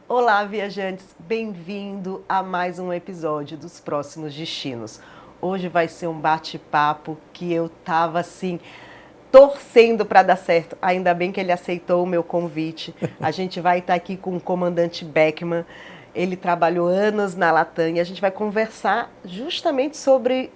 Olá, viajantes! Bem-vindo a mais um episódio dos Próximos Destinos. Hoje vai ser um bate-papo que eu tava assim torcendo para dar certo. Ainda bem que ele aceitou o meu convite. A gente vai estar aqui com o comandante Beckman. Ele trabalhou anos na Latam e a gente vai conversar justamente sobre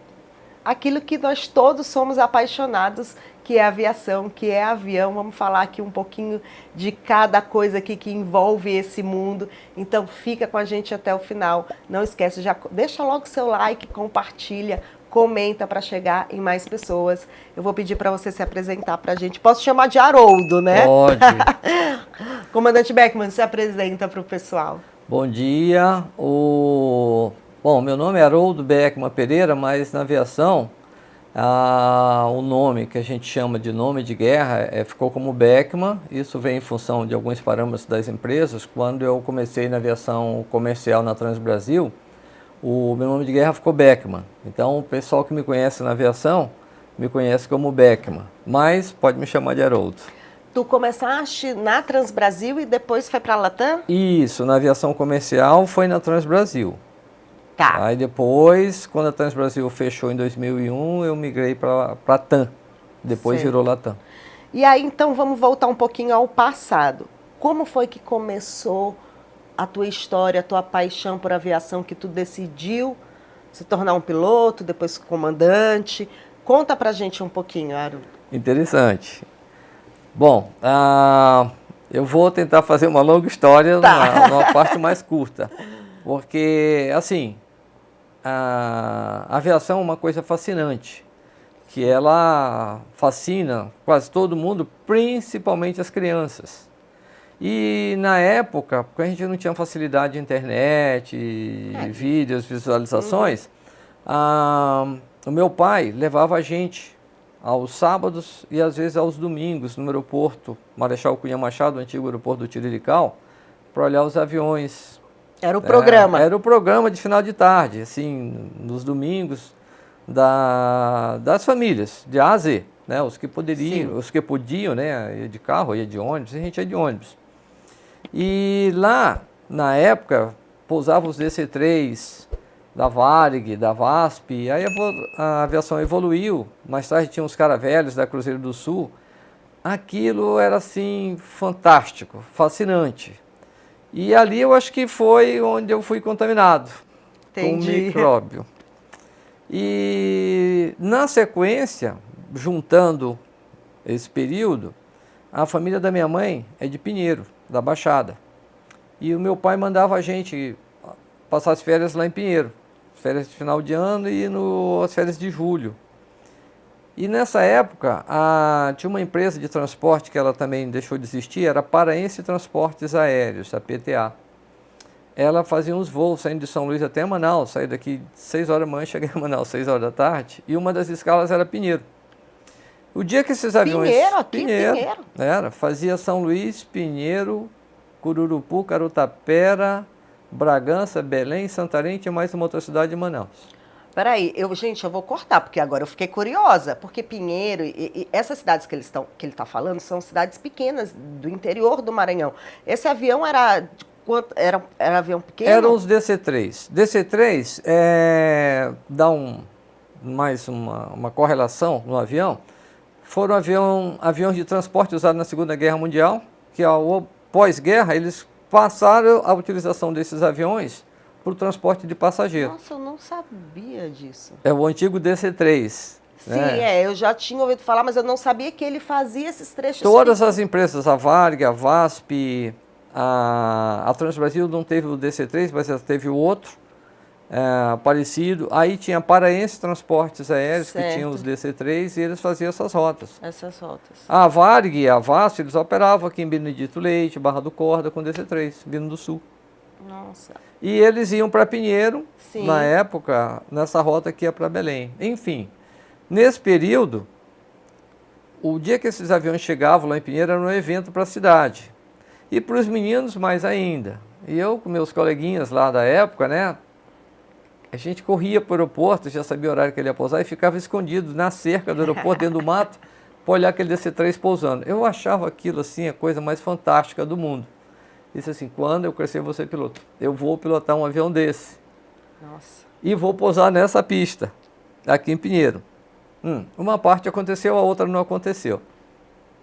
aquilo que nós todos somos apaixonados, que é aviação, que é avião. Vamos falar aqui um pouquinho de cada coisa aqui que envolve esse mundo. Então fica com a gente até o final. Não esquece, já deixa logo seu like, compartilha, comenta para chegar em mais pessoas. Eu vou pedir para você se apresentar para a gente. Posso chamar de Haroldo, né? Pode. Comandante Beckman, se apresenta para o pessoal. Bom dia. Bom, meu nome é Haroldo Beckman Pereira, mas na aviação o nome que a gente chama de nome de guerra ficou como Beckman. Isso vem em função de alguns parâmetros das empresas. Quando eu comecei na aviação comercial na Transbrasil, o meu nome de guerra ficou Beckman. Então o pessoal que me conhece na aviação me conhece como Beckman, mas pode me chamar de Haroldo. Tu começaste na Transbrasil e depois foi para a Latam? Isso, na aviação comercial foi na Transbrasil. Tá. Aí depois, quando a Transbrasil fechou em 2001, eu migrei para a TAM. Depois Certo. virou Latam. E aí, então, vamos voltar um pouquinho ao passado. Como foi que começou a tua história, a tua paixão por aviação, que tu decidiu se tornar um piloto, depois comandante? Conta pra gente um pouquinho, Haroldo. Interessante. Bom, eu vou tentar fazer uma longa história Tá. numa parte mais curta. Porque, assim, a aviação é uma coisa fascinante, que ela fascina quase todo mundo, principalmente as crianças. E na época, porque a gente não tinha facilidade de internet, vídeos, visualizações, o meu pai levava a gente aos sábados e às vezes aos domingos no aeroporto Marechal Cunha Machado, o antigo aeroporto do Tirirical, para olhar os aviões. Era o programa. Era o programa de final de tarde, assim, nos domingos das famílias, de A a Z, né? Os que poderiam, Sim. os que podiam, né? Ia de carro, ia de ônibus, a gente ia de ônibus. E lá, na época, pousavam os DC-3 da Varig, da VASP, aí a aviação evoluiu, mais tarde tinha uns caravelhos da Cruzeiro do Sul. Aquilo era assim fantástico, fascinante. E ali eu acho que foi onde eu fui contaminado com Entendi. micróbio. E na sequência, juntando esse período, a família da minha mãe é de Pinheiro, da Baixada. E o meu pai mandava a gente passar as férias lá em Pinheiro, férias de final de ano e as férias de julho. E nessa época, tinha uma empresa de transporte que ela também deixou de existir, era a Paraense Transportes Aéreos, a PTA. Ela fazia uns voos saindo de São Luís até Manaus, saía daqui 6 horas da manhã, cheguei em Manaus 6 horas da tarde, e uma das escalas era Pinheiro. O dia que esses aviões... Pinheiro, aqui, Pinheiro. Era, fazia São Luís, Pinheiro, Cururupu, Carutapera, Bragança, Belém, Santarém, tinha mais uma outra cidade de Manaus. Peraí, gente, eu vou cortar, porque agora eu fiquei curiosa, porque Pinheiro e essas cidades que ele está falando são cidades pequenas do interior do Maranhão. Esse avião era era avião pequeno? Eram os DC-3. DC-3 dá mais uma correlação no avião. Foram aviões de transporte usados na Segunda Guerra Mundial, que ao pós-guerra eles passaram a utilização desses aviões para o transporte de passageiros. Nossa, eu não sabia disso. É o antigo DC-3. Sim, eu já tinha ouvido falar, mas eu não sabia que ele fazia esses trechos. Todas as empresas, a Varig, a VASP, a Transbrasil não teve o DC-3, mas ela teve o outro, parecido. Aí tinha a Paraense Transportes Aéreos, que tinham os DC-3, e eles faziam essas rotas. Essas rotas. A Varig e a VASP, eles operavam aqui em Benedito Leite, Barra do Corda, com DC-3, vindo do sul. Nossa. E eles iam para Pinheiro, Sim, na época, nessa rota que ia para Belém. Enfim, nesse período, o dia que esses aviões chegavam lá em Pinheiro era um evento para a cidade. E para os meninos mais ainda. E eu com meus coleguinhas lá da época, né? A gente corria para o aeroporto, já sabia o horário que ele ia pousar, e ficava escondido na cerca do aeroporto, dentro do mato, para olhar aquele DC-3 pousando. Eu achava aquilo assim a coisa mais fantástica do mundo. Disse assim, quando eu crescer eu vou ser piloto. Eu vou pilotar um avião desse. Nossa. E vou pousar nessa pista, aqui em Pinheiro. Uma parte aconteceu, a outra não aconteceu.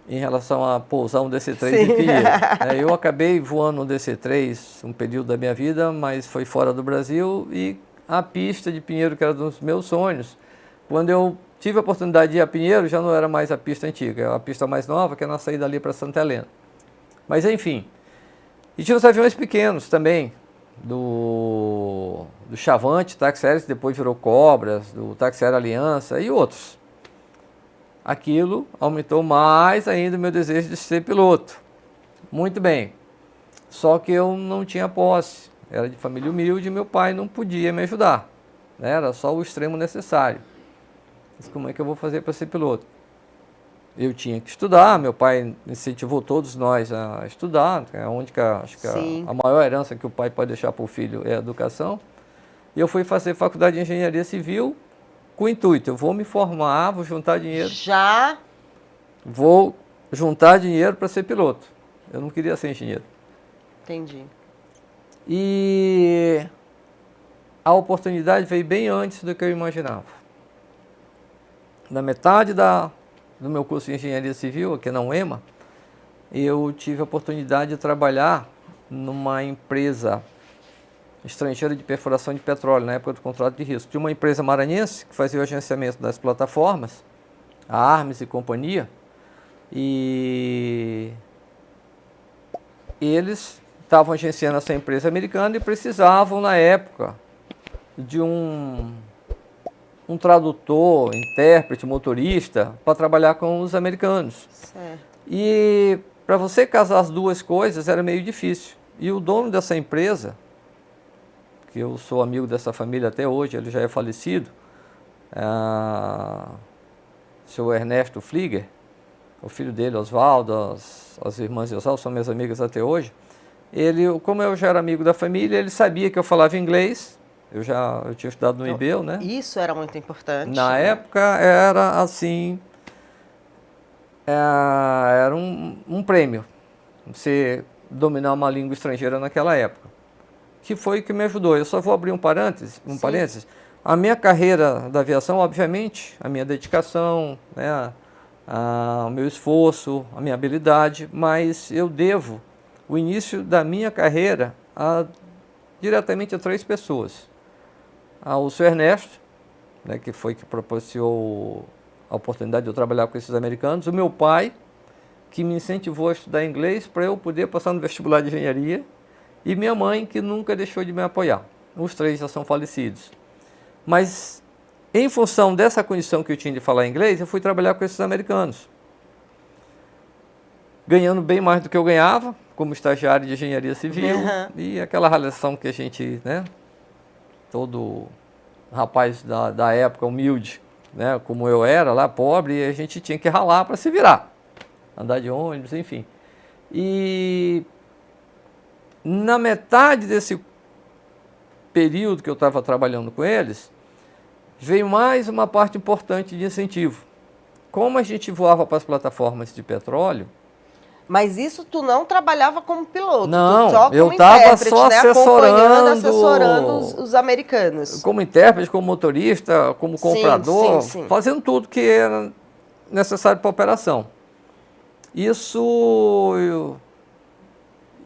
Em relação a pousar um DC-3 em Pinheiro. Eu acabei voando um DC-3 um período da minha vida, mas foi fora do Brasil. E a pista de Pinheiro, que era um dos meus sonhos, quando eu tive a oportunidade de ir a Pinheiro, já não era mais a pista antiga, era a pista mais nova, que é na saída ali para Santa Helena. Mas enfim. E tinha os aviões pequenos também, do Chavante, Táxi Aéreos, que depois virou Cobras, do Táxi Aéreo Aliança e outros. Aquilo aumentou mais ainda o meu desejo de ser piloto. Muito bem. Só que eu não tinha posse. Era de família humilde e meu pai não podia me ajudar. Era só o extremo necessário. Mas como é que eu vou fazer para ser piloto? Eu tinha que estudar, meu pai incentivou todos nós a estudar, é acho que a maior herança que o pai pode deixar para o filho é a educação. E eu fui fazer faculdade de engenharia civil com o intuito, eu vou me formar, vou juntar dinheiro. Já? Vou juntar dinheiro para ser piloto. Eu não queria ser engenheiro. Entendi. E a oportunidade veio bem antes do que eu imaginava. Na metade do meu curso de engenharia civil, aqui na UEMA, eu tive a oportunidade de trabalhar numa empresa estrangeira de perfuração de petróleo, na época do contrato de risco. Tinha uma empresa maranhense que fazia o agenciamento das plataformas, a Armes e companhia, e eles estavam agenciando essa empresa americana e precisavam, na época, de um tradutor, intérprete, motorista, para trabalhar com os americanos. Certo. E para você casar as duas coisas era meio difícil. E o dono dessa empresa, que eu sou amigo dessa família até hoje, ele já é falecido, o seu Ernesto Flieger, o filho dele, Oswaldo, as irmãs de Oswaldo, são minhas amigas até hoje. Como eu já era amigo da família, ele sabia que eu falava inglês. Eu tinha estudado no IBEL, né? Isso era muito importante. Na época era assim, era um prêmio, você dominar uma língua estrangeira naquela época. Que foi o que me ajudou. Eu só vou abrir um parênteses. A minha carreira da aviação, obviamente, a minha dedicação, né, o meu esforço, a minha habilidade, mas eu devo o início da minha carreira diretamente a 3 pessoas. Ao seu Ernesto, né, que foi que proporcionou a oportunidade de eu trabalhar com esses americanos, o meu pai, que me incentivou a estudar inglês para eu poder passar no vestibular de engenharia, e minha mãe, que nunca deixou de me apoiar. Os 3 já são falecidos. Mas, em função dessa condição que eu tinha de falar inglês, eu fui trabalhar com esses americanos. Ganhando bem mais do que eu ganhava, como estagiário de engenharia civil, e aquela relação que a gente, né, todo rapaz da época humilde, né, como eu era lá, pobre, e a gente tinha que ralar para se virar, andar de ônibus, enfim. E na metade desse período que eu estava trabalhando com eles, veio mais uma parte importante de incentivo. Como a gente voava para as plataformas de petróleo. Mas isso tu não trabalhava como piloto? Não, tu só como eu estava só né? assessorando os americanos. Como intérprete, como motorista, como comprador, sim. fazendo tudo que era necessário para a operação. Isso,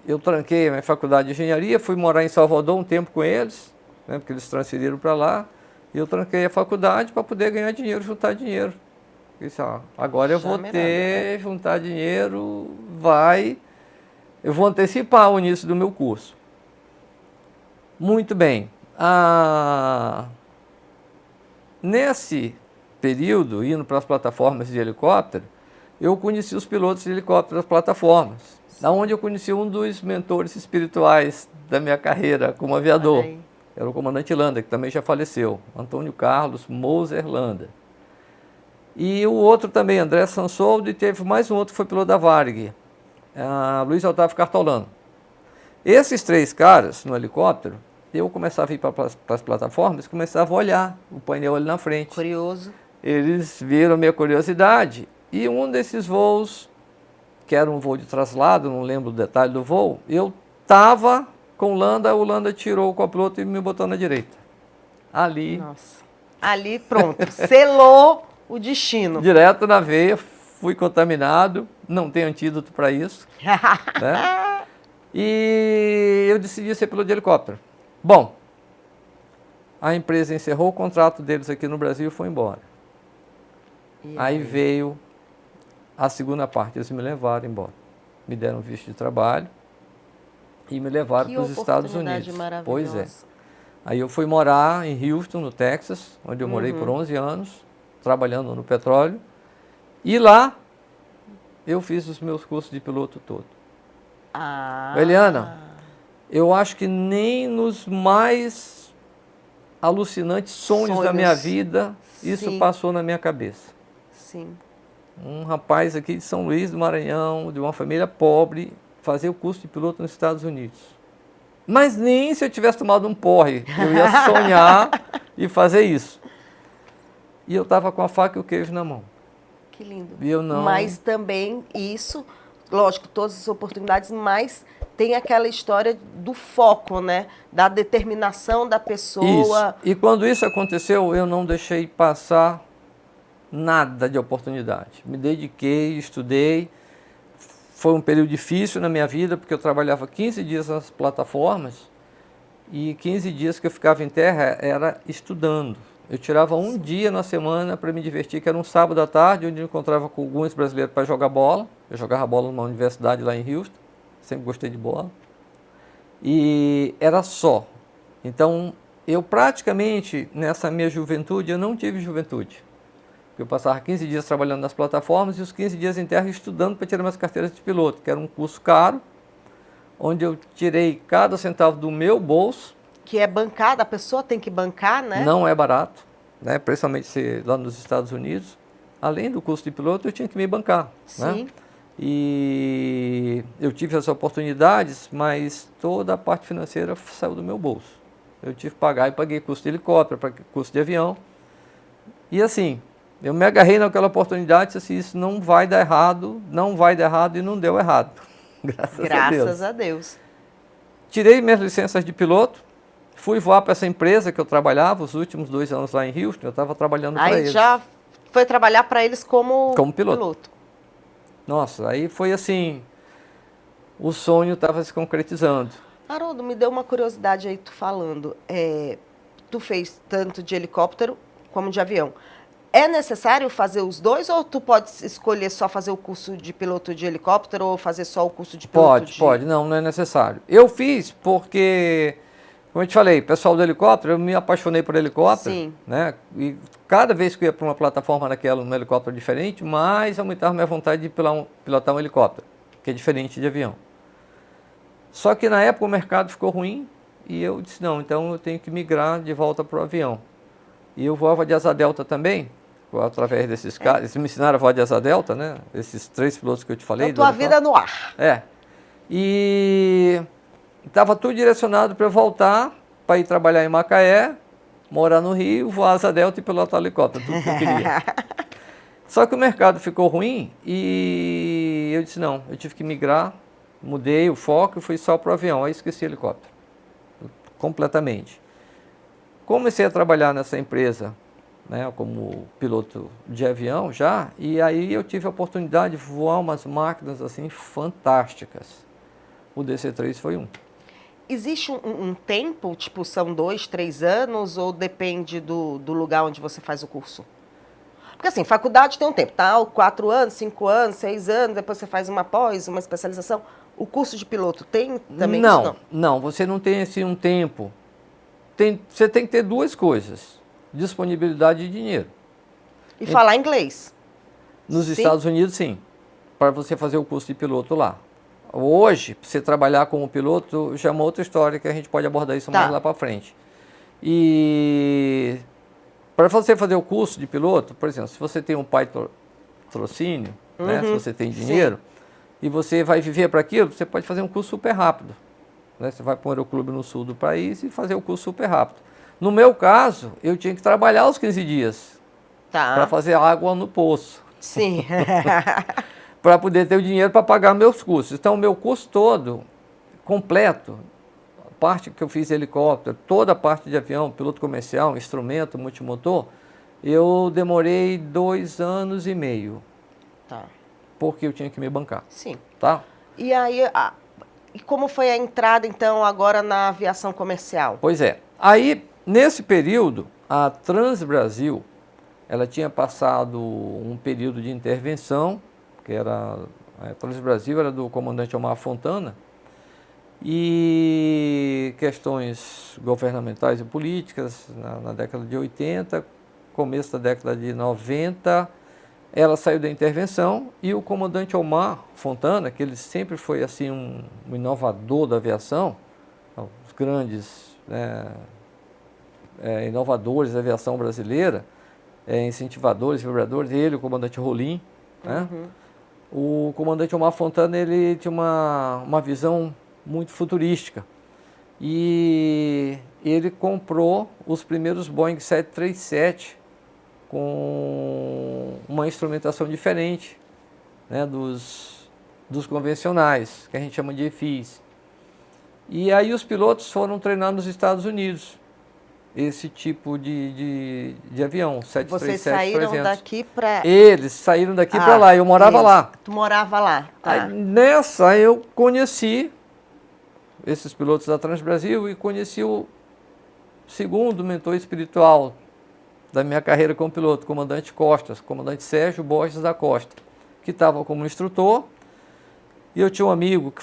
eu tranquei a minha faculdade de engenharia, fui morar em Salvador um tempo com eles, né, porque eles transferiram para lá, e eu tranquei a faculdade para poder ganhar dinheiro, juntar dinheiro. Isso, agora eu vou juntar dinheiro, eu vou antecipar o início do meu curso. Muito bem. Nesse período, indo para as plataformas de helicóptero, eu conheci os pilotos de helicóptero das plataformas, onde eu conheci um dos mentores espirituais da minha carreira como aviador. Era o comandante Landa, que também já faleceu, Antônio Carlos Moser Landa. E o outro também, André Sansoldo, e teve mais um outro que foi piloto da Varig, Luiz Otávio Cartolano. Esses 3 caras no helicóptero, eu começava a ir para as plataformas, começava a olhar o painel ali na frente. Curioso. Eles viram a minha curiosidade, e um desses voos, que era um voo de traslado, não lembro o detalhe do voo, eu estava com o Landa tirou o copiloto e me botou na direita. Ali, Nossa. Ali, pronto. Selou o destino. direto na veia, fui contaminado, não tem antídoto para isso. Né? E eu decidi ser piloto de helicóptero. Bom, a empresa encerrou o contrato deles aqui no Brasil e foi embora. E Aí veio a segunda parte, eles me levaram embora. Me deram visto de trabalho e me levaram Que para os Estados oportunidade Unidos. Pois é. maravilhosa. Aí eu fui morar em Houston, no Texas, onde eu morei por 11 anos, trabalhando no petróleo. E lá eu fiz os meus cursos de piloto todo. Ah. Eliana, eu acho que nem nos mais alucinantes sonhos da minha vida isso Sim. passou na minha cabeça. Sim. Um rapaz aqui de São Luís do Maranhão, de uma família pobre, fazer o curso de piloto nos Estados Unidos. Mas nem se eu tivesse tomado um porre, eu ia sonhar e fazer isso. E eu estava com a faca e o queijo na mão. Que lindo. E eu não... Mas também isso, lógico, todas as oportunidades, mas tem aquela história do foco, né? Da determinação da pessoa. Isso. E quando isso aconteceu, eu não deixei passar nada de oportunidade. Me dediquei, estudei. Foi um período difícil na minha vida, porque eu trabalhava 15 dias nas plataformas e 15 dias que eu ficava em terra era estudando. Eu tirava um dia na semana para me divertir, que era um sábado à tarde, onde eu encontrava com alguns brasileiros para jogar bola. Eu jogava bola numa universidade lá em Houston, sempre gostei de bola. E era só. Então, eu praticamente, nessa minha juventude, eu não tive juventude. Eu passava 15 dias trabalhando nas plataformas e os 15 dias em terra estudando para tirar minhas carteiras de piloto, que era um curso caro, onde eu tirei cada centavo do meu bolso. Que é bancada, a pessoa tem que bancar, né? Não é barato, né? Principalmente lá nos Estados Unidos. Além do curso de piloto, eu tinha que me bancar. Sim. Né? E eu tive as oportunidades, mas toda a parte financeira saiu do meu bolso. Eu tive que pagar e paguei custo de helicóptero, custo de avião. E assim, eu me agarrei naquela oportunidade e disse assim, isso não vai dar errado, não vai dar errado e não deu errado. Graças a Deus. Tirei minhas licenças de piloto, fui voar para essa empresa que eu trabalhava, os últimos 2 anos lá em Houston, eu estava trabalhando para eles. Aí já foi trabalhar para eles como piloto. Nossa, aí foi assim, o sonho estava se concretizando. Haroldo, me deu uma curiosidade aí tu falando, tu fez tanto de helicóptero como de avião. É necessário fazer os dois ou tu pode escolher só fazer o curso de piloto de helicóptero ou fazer só o curso de piloto Pode, não é necessário. Eu fiz porque, como eu te falei, pessoal do helicóptero, eu me apaixonei por helicóptero. Sim. Né? E cada vez que eu ia para uma plataforma daquela, um helicóptero diferente, mais aumentava minha vontade de pilotar um helicóptero, que é diferente de avião. Só que na época o mercado ficou ruim e eu disse, não, então eu tenho que migrar de volta para o avião. E eu voava de asa delta também, através desses caras, eles me ensinaram a voar de asa delta, né? Esses 3 pilotos que eu te falei. Então, tua vida no ar. E estava tudo direcionado para eu voltar, para ir trabalhar em Macaé, morar no Rio, voar asa delta e pilotar helicóptero, tudo que eu queria. Só que o mercado ficou ruim e eu disse, não, eu tive que migrar, mudei o foco e fui só para o avião, aí esqueci o helicóptero, completamente. Comecei a trabalhar nessa empresa, né, como piloto de avião já, e aí eu tive a oportunidade de voar umas máquinas assim fantásticas. O DC-3 foi um. Existe um tempo, tipo, são 2, 3 anos, ou depende do lugar onde você faz o curso? Porque assim, faculdade tem um tempo, tá? 4 anos, 5 anos, 6 anos, depois você faz uma pós, uma especialização. O curso de piloto tem também isso? Não, você não tem assim um tempo. Você tem que ter 2 coisas, disponibilidade de dinheiro. E falar inglês? Nos Estados Unidos, sim, para você fazer o curso de piloto lá. Hoje, para você trabalhar como piloto, já é uma outra história que a gente pode abordar isso mais lá para frente. E para você fazer o curso de piloto, por exemplo, se você tem um patrocínio, né, se você tem dinheiro, e você vai viver para aquilo, você pode fazer um curso super rápido. Né? Você vai para um aeroclube no sul do país e fazer o curso super rápido. No meu caso, eu tinha que trabalhar os 15 dias para fazer água no poço. Sim. Para poder ter o dinheiro para pagar meus cursos. Então, o meu curso todo, completo, a parte que eu fiz helicóptero, toda a parte de avião, piloto comercial, instrumento, multimotor, eu demorei 2 anos e meio. Tá. Porque eu tinha que me bancar. Sim. Tá? E aí, e como foi a entrada, então, agora na aviação comercial? Pois é. Aí, nesse período, a Transbrasil, ela tinha passado um período de intervenção, que era, a Transbrasil era do comandante Omar Fontana, e questões governamentais e políticas na década de 80, começo da década de 90, ela saiu da intervenção e o comandante Omar Fontana, que ele sempre foi assim um inovador da aviação, os grandes inovadores da aviação brasileira, incentivadores, vibradores, ele, o comandante Rolim, né? O comandante Omar Fontana, ele tinha uma visão muito futurística e ele comprou os primeiros Boeing 737 com uma instrumentação diferente, né, dos convencionais, que a gente chama de EFIs. E aí os pilotos foram treinar nos Estados Unidos esse tipo de avião, 737, Vocês saíram daqui para... Eles saíram daqui para lá, eu morava lá. Tu morava lá, tá. Aí, nessa eu conheci esses pilotos da Transbrasil e conheci o segundo mentor espiritual da minha carreira como piloto, comandante Costas, comandante Sérgio Borges da Costa, que estava como instrutor, e eu tinha um amigo que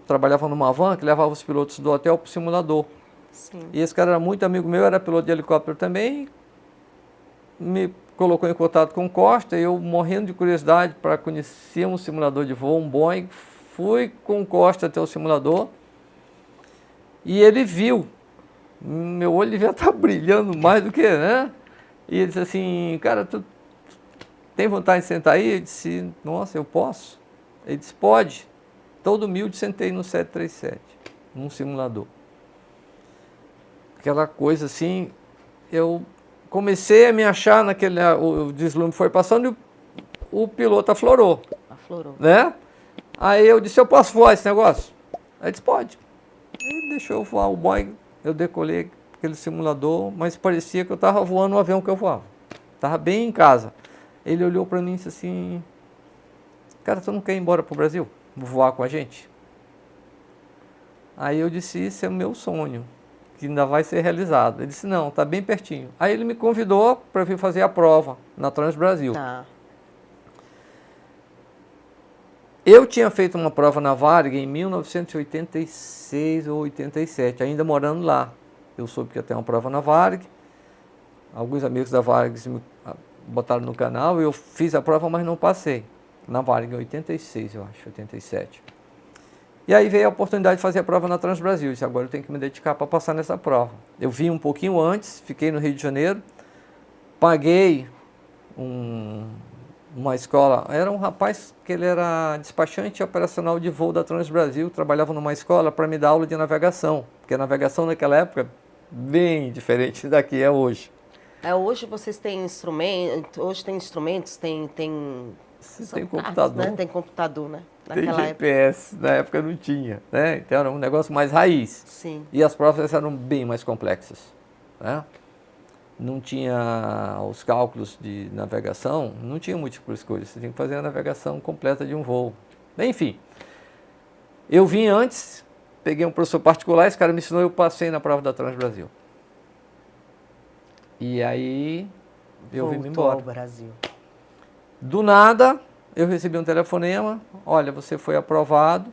trabalhava numa van, que levava os pilotos do hotel para o simulador. Sim. E esse cara era muito amigo meu, era piloto de helicóptero também, me colocou em contato com o Costa, e eu morrendo de curiosidade para conhecer um simulador de voo, um Boeing, fui com o Costa até o simulador, e ele viu, meu olho devia estar brilhando mais do que, né? E ele disse assim, cara, tu tem vontade de sentar aí? Eu disse, nossa, eu posso? Ele disse, pode. Todo humilde sentei no 737, num simulador. Aquela coisa assim, eu comecei a me achar naquele, o deslumbre foi passando e o piloto aflorou. Aflorou. Né? Aí eu disse, eu posso voar esse negócio? Aí ele disse, pode. Ele deixou eu voar o Boeing, eu decolei aquele simulador, mas parecia que eu estava voando o avião que eu voava. Estava bem em casa. Ele olhou para mim e disse assim, cara, tu não quer ir embora para o Brasil? Voar com a gente? Aí eu disse, isso é o meu sonho, que ainda vai ser realizado. Ele disse, não, está bem pertinho. Aí ele me convidou para vir fazer a prova na Transbrasil. Tá. Eu tinha feito uma prova na Varig em 1986 ou 87, ainda morando lá. Eu soube que ia ter uma prova na Varig. Alguns amigos da Varig me botaram no canal e eu fiz a prova, mas não passei. Na Varig em 86, eu acho, 87. E aí veio a oportunidade de fazer a prova na Transbrasil. Eu disse, agora eu tenho que me dedicar para passar nessa prova. Eu vim um pouquinho antes, fiquei no Rio de Janeiro, paguei uma escola. Era um rapaz que ele era despachante operacional de voo da Transbrasil, trabalhava numa escola para me dar aula de navegação, porque a navegação naquela época bem diferente da que é hoje. Hoje vocês têm instrumentos, tem tem computador. Né? Tem computador, né? Tem GPS, na época não tinha, né? Então era um negócio mais raiz. Sim. E as provas eram bem mais complexas, né? Não tinha os cálculos de navegação, não tinha múltiplas coisas. Você tem que fazer a navegação completa de um voo. Enfim, eu vim antes, peguei um professor particular, esse cara me ensinou, eu passei na prova da Transbrasil. E aí eu vim embora. Ao Brasil. Do nada, eu recebi um telefonema, olha, você foi aprovado.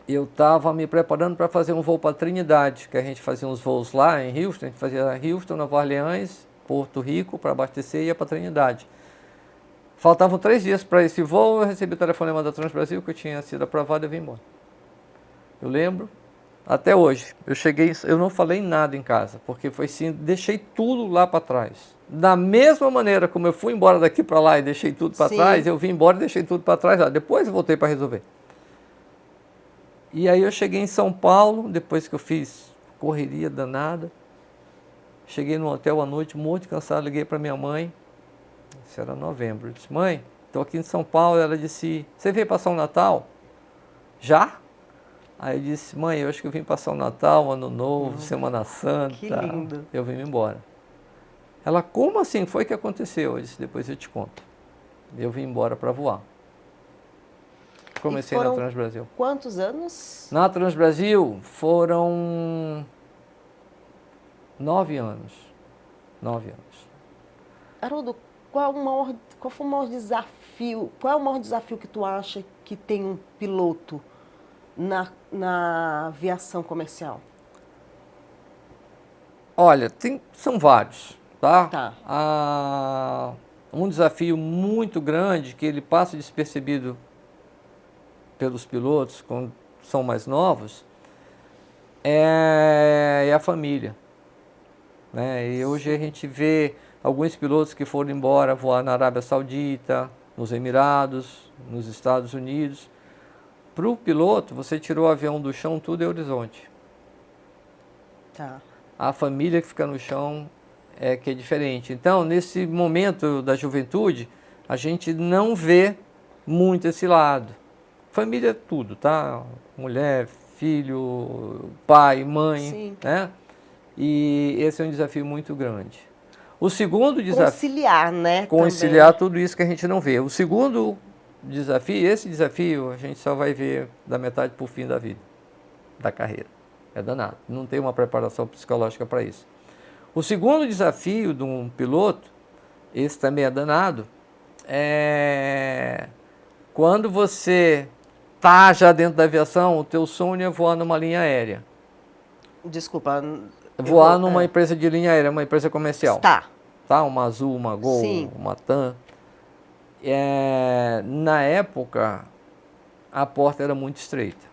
Eu estava me preparando para fazer um voo para Trinidade, que a gente fazia uns voos lá em Houston, a gente fazia Houston, Nova Orleans, Porto Rico, para abastecer e ia para Trinidade. Faltavam 3 dias para esse voo, eu recebi o telefonema da Transbrasil, que eu tinha sido aprovado e vim embora. Eu lembro, até hoje, eu não falei nada em casa, porque foi assim, deixei tudo lá para trás. Da mesma maneira como eu fui embora daqui para lá e deixei tudo para trás, eu vim embora e deixei tudo para trás lá. Depois eu voltei para resolver. E aí eu cheguei em São Paulo, depois que eu fiz correria danada. Cheguei no hotel à noite, muito cansado, liguei para minha mãe. Isso era novembro. Eu disse, mãe, estou aqui em São Paulo. Ela disse, você veio passar o Natal? Já? Aí eu disse, mãe, eu acho que eu vim passar o Natal, Ano Novo, Semana Santa. Que lindo. Eu vim embora. Ela, como assim? Foi o que aconteceu? Eu disse, depois eu te conto. Eu vim embora para voar. Comecei na Transbrasil. Quantos anos? Na Transbrasil foram 9 anos. 9 anos. Haroldo, qual foi o maior desafio? Qual é o maior desafio que tu acha que tem um piloto na aviação comercial? Olha, são vários, tá? Tá. Um desafio muito grande que ele passa despercebido pelos pilotos quando são mais novos é a família, né? E hoje a gente vê alguns pilotos que foram embora voar na Arábia Saudita, nos Emirados, nos Estados Unidos. Para o piloto, você tirou o avião do chão, tudo é horizonte. Tá. A família que fica no chão é que é diferente. Então, nesse momento da juventude, a gente não vê muito esse lado. Família é tudo, tá? Mulher, filho, pai, mãe, Sim. né? E esse é um desafio muito grande. O segundo desafio... Conciliar, né? Conciliar também. tudo isso que a gente não vê. O segundo desafio, esse desafio, a gente só vai ver da metade para o fim da vida, da carreira. É danado. Não tem uma preparação psicológica para isso. O segundo desafio de um piloto, esse também é danado, é quando você está já dentro da aviação, o teu sonho é voar numa linha aérea. Desculpa. Voar numa empresa de linha aérea, uma empresa comercial. Tá. Tá? Uma Azul, uma Gol, Sim. uma TAM. Na época, a porta era muito estreita.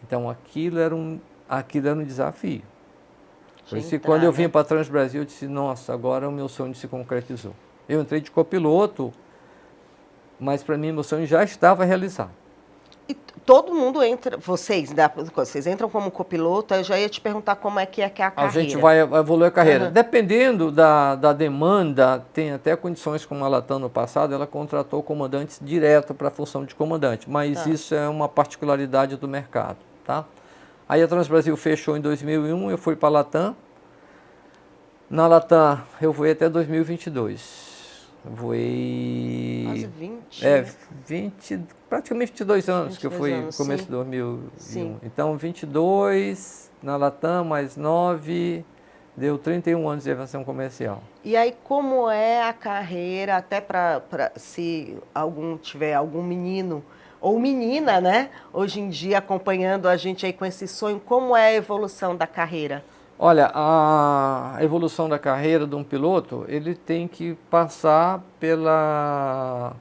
Então, aquilo era um desafio. Por isso, quando eu vim para a Transbrasil, eu disse, nossa, agora o meu sonho se concretizou. Eu entrei de copiloto, mas para mim, meu sonho já estava realizado. E todo mundo entra, vocês entram como copiloto, eu já ia te perguntar como é que é a carreira. A gente vai evoluir a carreira. Dependendo da demanda, tem até condições como a Latam no passado, ela contratou comandantes direto para a função de comandante, mas isso é uma particularidade do mercado, tá? Aí a Transbrasil fechou em 2001, eu fui para a Latam. Na Latam eu voei até 2022. Voei... Quase 20. Praticamente 22 anos, 22 que eu fui no começo de 2001. Sim. Então, 22 na Latam, mais 9, deu 31 anos de aviação comercial. E aí, como é a carreira, até para se tiver algum menino ou menina, né, hoje em dia acompanhando a gente aí com esse sonho, como é a evolução da carreira? Olha, a evolução da carreira de um piloto, ele tem que passar pela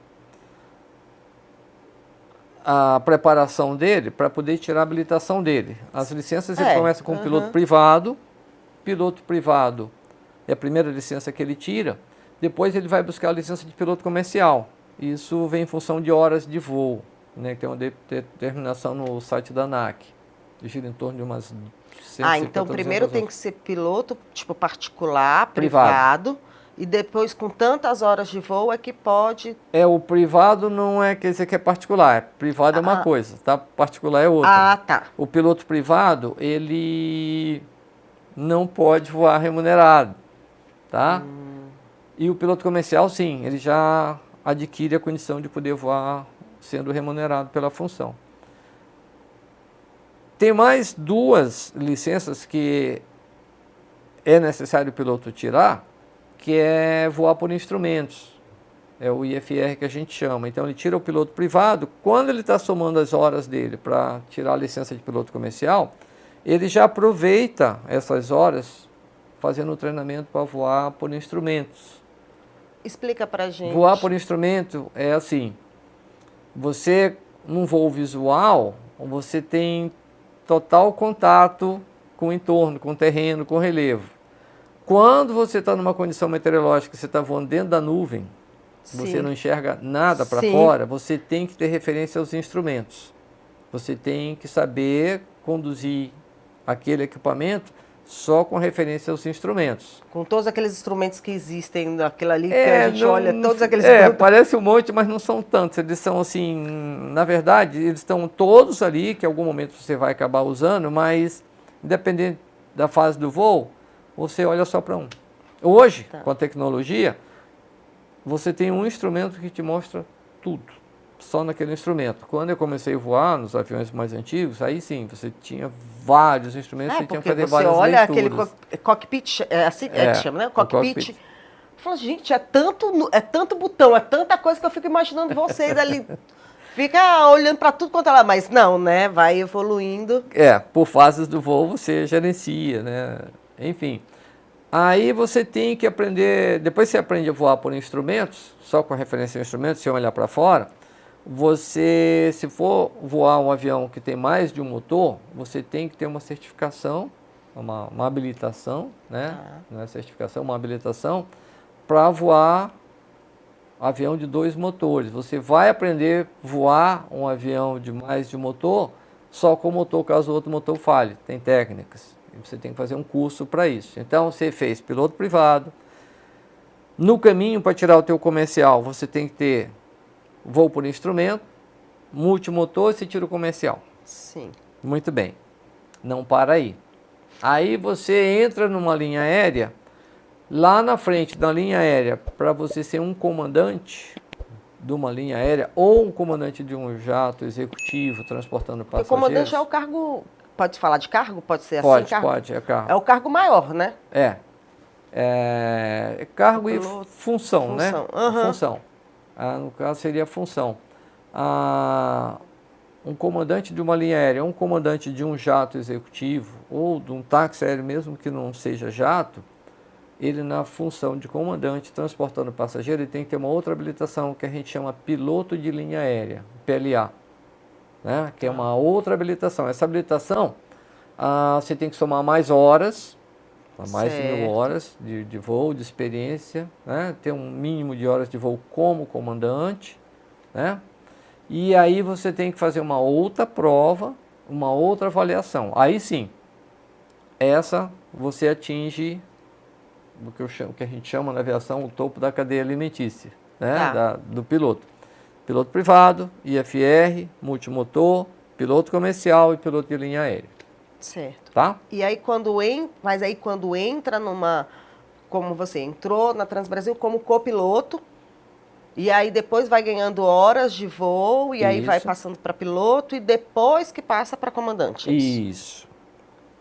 a preparação dele para poder tirar a habilitação dele. As licenças ele começa com piloto privado. Piloto privado é a primeira licença que ele tira. Depois ele vai buscar a licença de piloto comercial. Isso vem em função de horas de voo, né? Tem uma determinação no site da ANAC. Gira em torno de umas 150, então primeiro tem que ser piloto, tipo particular, privado, e depois com tantas horas de voo é que pode... O privado não é quer dizer que é particular, privado é uma coisa, tá? Particular é outra. Tá. O piloto privado, ele não pode voar remunerado, tá? E o piloto comercial, sim, ele já adquire a condição de poder voar sendo remunerado pela função. Tem mais 2 licenças que é necessário o piloto tirar, que é voar por instrumentos. É o IFR que a gente chama. Então, ele tira o piloto privado. Quando ele está somando as horas dele para tirar a licença de piloto comercial, ele já aproveita essas horas fazendo o treinamento para voar por instrumentos. Explica para a gente. Voar por instrumento é assim, você, num voo visual, você tem total contato com o entorno, com o terreno, com o relevo. Quando você está numa condição meteorológica, você está voando dentro da nuvem, você não enxerga nada para fora, você tem que ter referência aos instrumentos. Você tem que saber conduzir aquele equipamento só com referência aos instrumentos. Com todos aqueles instrumentos que existem, aquilo ali que a gente olha, todos aqueles... Parece um monte, mas não são tantos. Eles são assim, na verdade, eles estão todos ali, que em algum momento você vai acabar usando, mas independente da fase do voo, você olha só para um. Hoje, com a tecnologia, você tem um instrumento que te mostra tudo, só naquele instrumento. Quando eu comecei a voar nos aviões mais antigos, aí sim, você tinha vários instrumentos, você tinha que fazer várias leituras. Você olha aquele cockpit, é assim que chama, né? Cockpit. Eu falo, gente, é tanto botão, é tanta coisa que eu fico imaginando vocês ali. Fica olhando para tudo quanto é lá, mas não, né? Vai evoluindo. Por fases do voo você gerencia, né? Enfim. Aí você tem que aprender, depois você aprende a voar por instrumentos, só com referência a instrumentos, sem olhar para fora, você, se for voar um avião que tem mais de um motor, você tem que ter uma certificação, uma habilitação, né? Não é certificação, uma habilitação, para voar avião de 2 motores. Você vai aprender a voar um avião de mais de um motor, só com o motor, caso o outro motor falhe. Tem técnicas. Você tem que fazer um curso para isso. Então, você fez piloto privado. No caminho, para tirar o teu comercial, você tem que ter voo por instrumento, multimotor, você tira o comercial. Sim. Muito bem. Não para aí. Aí você entra numa linha aérea, lá na frente da linha aérea, para você ser um comandante de uma linha aérea ou um comandante de um jato executivo transportando passageiros. O comandante é o cargo... Pode falar de cargo? Pode ser assim? Pode, é cargo. É o cargo maior, né? É cargo e função, né? Função. No caso seria função. Um comandante de uma linha aérea, um comandante de um jato executivo ou de um táxi aéreo, mesmo que não seja jato, ele na função de comandante transportando passageiro, ele tem que ter uma outra habilitação que a gente chama piloto de linha aérea, PLA. Né? Que é uma outra habilitação. Essa habilitação, você tem que somar mais horas, mais de 1.000 horas de voo, de experiência, né? Ter um mínimo de horas de voo como comandante, né? E aí você tem que fazer uma outra prova, uma outra avaliação. Aí sim, essa você atinge o que a gente chama na aviação o topo da cadeia alimentícia, né? Do piloto. Piloto privado, IFR, multimotor, piloto comercial e piloto de linha aérea. Certo. Tá? E aí quando entra numa, como você entrou na Transbrasil como copiloto, e aí depois vai ganhando horas de voo, e aí vai passando para piloto, e depois que passa para comandante. Isso.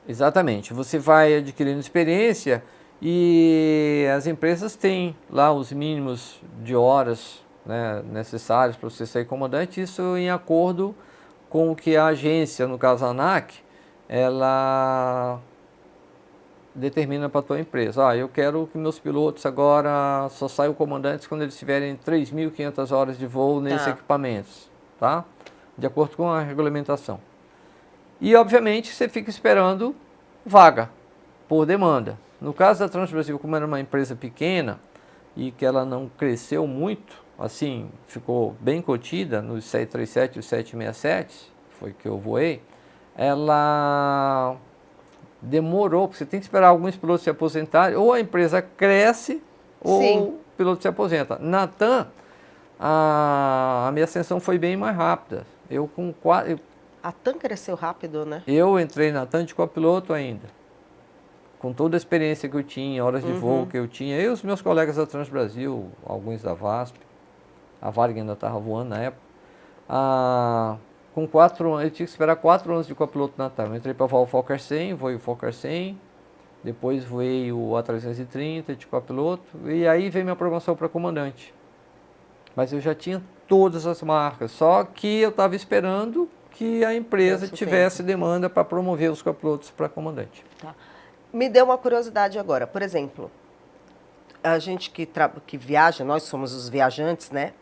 Exatamente. Você vai adquirindo experiência e as empresas têm lá os mínimos de horas, né, necessários para você ser comandante, isso em acordo com o que a agência, no caso a ANAC, ela determina para a tua empresa. Eu quero que meus pilotos agora só saiam comandantes quando eles tiverem 3.500 horas de voo nesses equipamentos, tá? De acordo com a regulamentação. E, obviamente, você fica esperando vaga por demanda. No caso da Transbrasil, como era uma empresa pequena e que ela não cresceu muito, assim, ficou bem contida nos 737 e os 767, foi que eu voei, ela demorou, porque você tem que esperar alguns pilotos se aposentarem, ou a empresa cresce, ou o piloto se aposenta. Na TAM, a minha ascensão foi bem mais rápida. A TAM cresceu rápido, né? Eu entrei na TAM de copiloto ainda. Com toda a experiência que eu tinha, horas de voo que eu tinha, eu e os meus colegas da Transbrasil, alguns da VASP, a Varig ainda estava voando na época, com 4 anos, eu tinha que esperar 4 anos de copiloto na TAM. Eu entrei para voar o Fokker 100, voei o Fokker 100, depois voei o A330 de copiloto, e aí veio minha promoção para comandante. Mas eu já tinha todas as marcas, só que eu estava esperando que a empresa tivesse demanda para promover os copilotos para comandante. Tá. Me deu uma curiosidade agora. Por exemplo, a gente que viaja, nós somos os viajantes, né?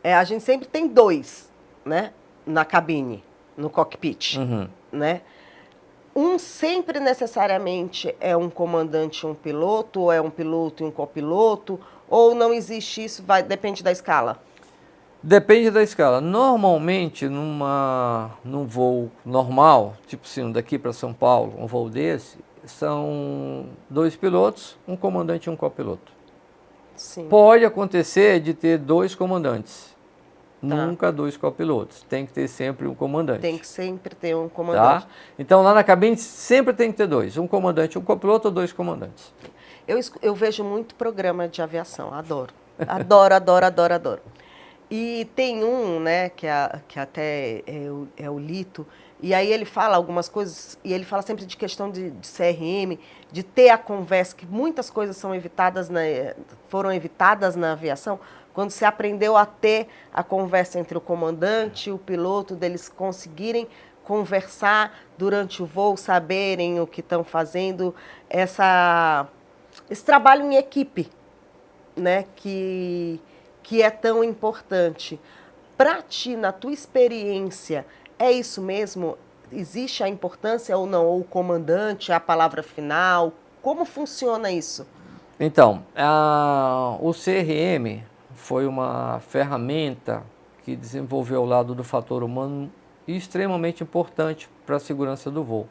A gente sempre tem 2, né? Na cabine, no cockpit, né? Um sempre necessariamente é um comandante e um piloto, ou é um piloto e um copiloto, ou não existe isso, depende da escala? Depende da escala. Normalmente, num voo normal, tipo assim, daqui para São Paulo, um voo desse, são 2 pilotos, um comandante e um copiloto. Sim. Pode acontecer de ter 2 comandantes, Tá. nunca 2 copilotos. Tem que ter sempre um comandante. Tem que sempre ter um comandante. Tá? Então lá na cabine sempre tem que ter 2, um comandante, um copiloto ou 2 comandantes. Eu vejo muito programa de aviação, adoro. Adoro, adoro, adoro, adoro. E tem um, né, que até é o Lito, e aí ele fala algumas coisas, e ele fala sempre de questão de CRM, de ter a conversa, que muitas coisas foram evitadas na aviação, quando se aprendeu a ter a conversa entre o comandante e o piloto, deles conseguirem conversar durante o voo, saberem o que estão fazendo, esse trabalho em equipe, né, que é tão importante. Para ti, na tua experiência, é isso mesmo? Existe a importância ou não? Ou o comandante, a palavra final? Como funciona isso? Então, o CRM foi uma ferramenta que desenvolveu ao lado do fator humano extremamente importante para a segurança do voo.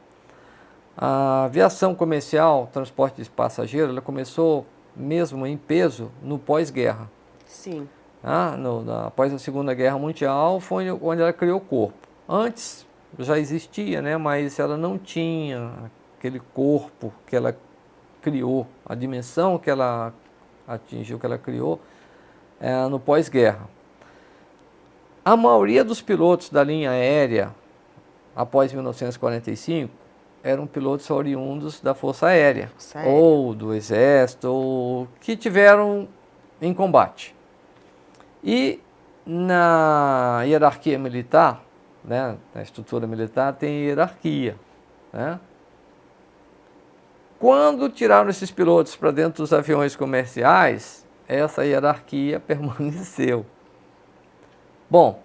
A aviação comercial, transporte de passageiro, ela começou mesmo em peso no pós-guerra. Sim. Após a Segunda Guerra Mundial, foi onde ela criou o corpo. Antes já existia, né, mas ela não tinha aquele corpo que ela criou, a dimensão que ela atingiu, que ela criou no pós-guerra. A maioria dos pilotos da linha aérea, após 1945, eram pilotos oriundos da Força Aérea, ou do Exército, ou que tiveram em combate. E na hierarquia militar, né, na estrutura militar, tem hierarquia. Né? Quando tiraram esses pilotos para dentro dos aviões comerciais, essa hierarquia permaneceu. Bom,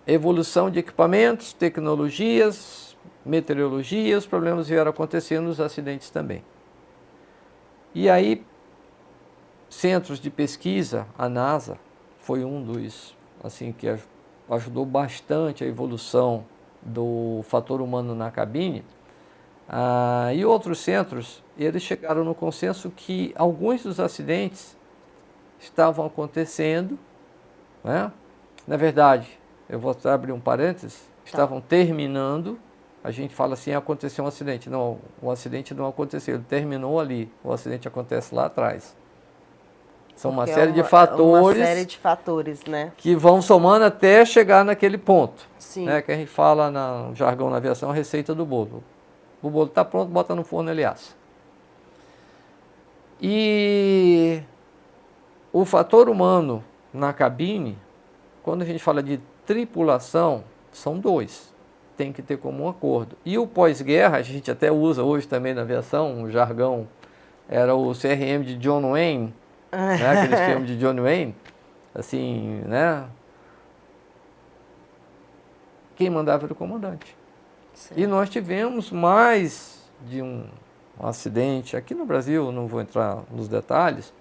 evolução de equipamentos, tecnologias, meteorologia, os problemas vieram acontecendo nos acidentes também. E aí, centros de pesquisa, a NASA foi um dos, assim, que ajudou bastante a evolução do fator humano na cabine. E outros centros, eles chegaram no consenso que alguns dos acidentes estavam acontecendo, né? Na verdade, eu vou abrir um parênteses, estavam terminando. A gente fala assim, aconteceu um acidente. Não, o acidente não aconteceu, ele terminou ali. O acidente acontece lá atrás. São uma série de fatores, uma série de fatores, né, que vão somando até chegar naquele ponto. Sim. Né, que a gente fala no jargão na aviação, a receita do bolo. O bolo está pronto, bota no forno, ele assa. E o fator humano na cabine, quando a gente fala de tripulação, são 2. Tem que ter como um acordo. E o pós-guerra, a gente até usa hoje também na aviação, um jargão, era o CRM de John Wayne, né, aqueles filmes de John Wayne, assim, né? Quem mandava era o comandante. Certo. E nós tivemos mais de um acidente, aqui no Brasil, não vou entrar nos detalhes,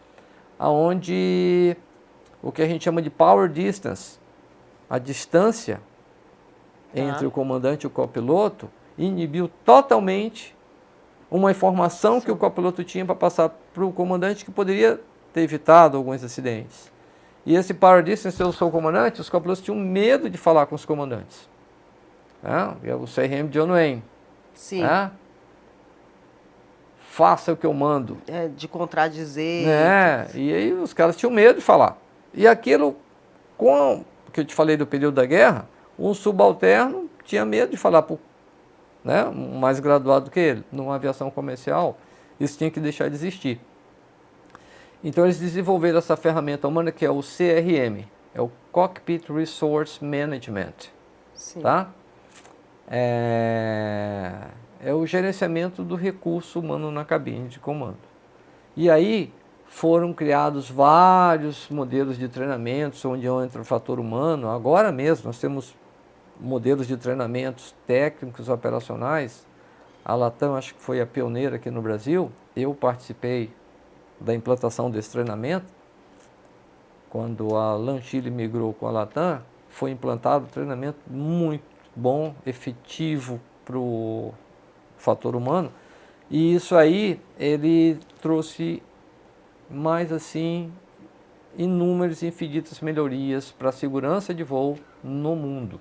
onde o que a gente chama de power distance, a distância entre o comandante e o copiloto, inibiu totalmente uma informação que o copiloto tinha para passar para o comandante, que poderia ter evitado alguns acidentes. E esse power distance, eu sou o comandante, os copilotos tinham medo de falar com os comandantes. É o CRM de John Wayne. Sim. Faça o que eu mando. De contradizer. E aí os caras tinham medo de falar. E aquilo, com o que eu te falei do período da guerra, um subalterno tinha medo de falar para um mais graduado que ele. Numa aviação comercial, isso tinha que deixar de existir. Então eles desenvolveram essa ferramenta humana que é o CRM, é o Cockpit Resource Management. Sim. Tá? É o gerenciamento do recurso humano na cabine de comando. E aí foram criados vários modelos de treinamentos onde entra o fator humano. Agora mesmo nós temos modelos de treinamentos técnicos operacionais. A Latam acho que foi a pioneira aqui no Brasil. Eu participei da implantação desse treinamento. Quando a LAN Chile migrou com a Latam, foi implantado um treinamento muito bom, efetivo para o fator humano, E isso aí, ele trouxe mais assim, inúmeras e infinitas melhorias para a segurança de voo no mundo.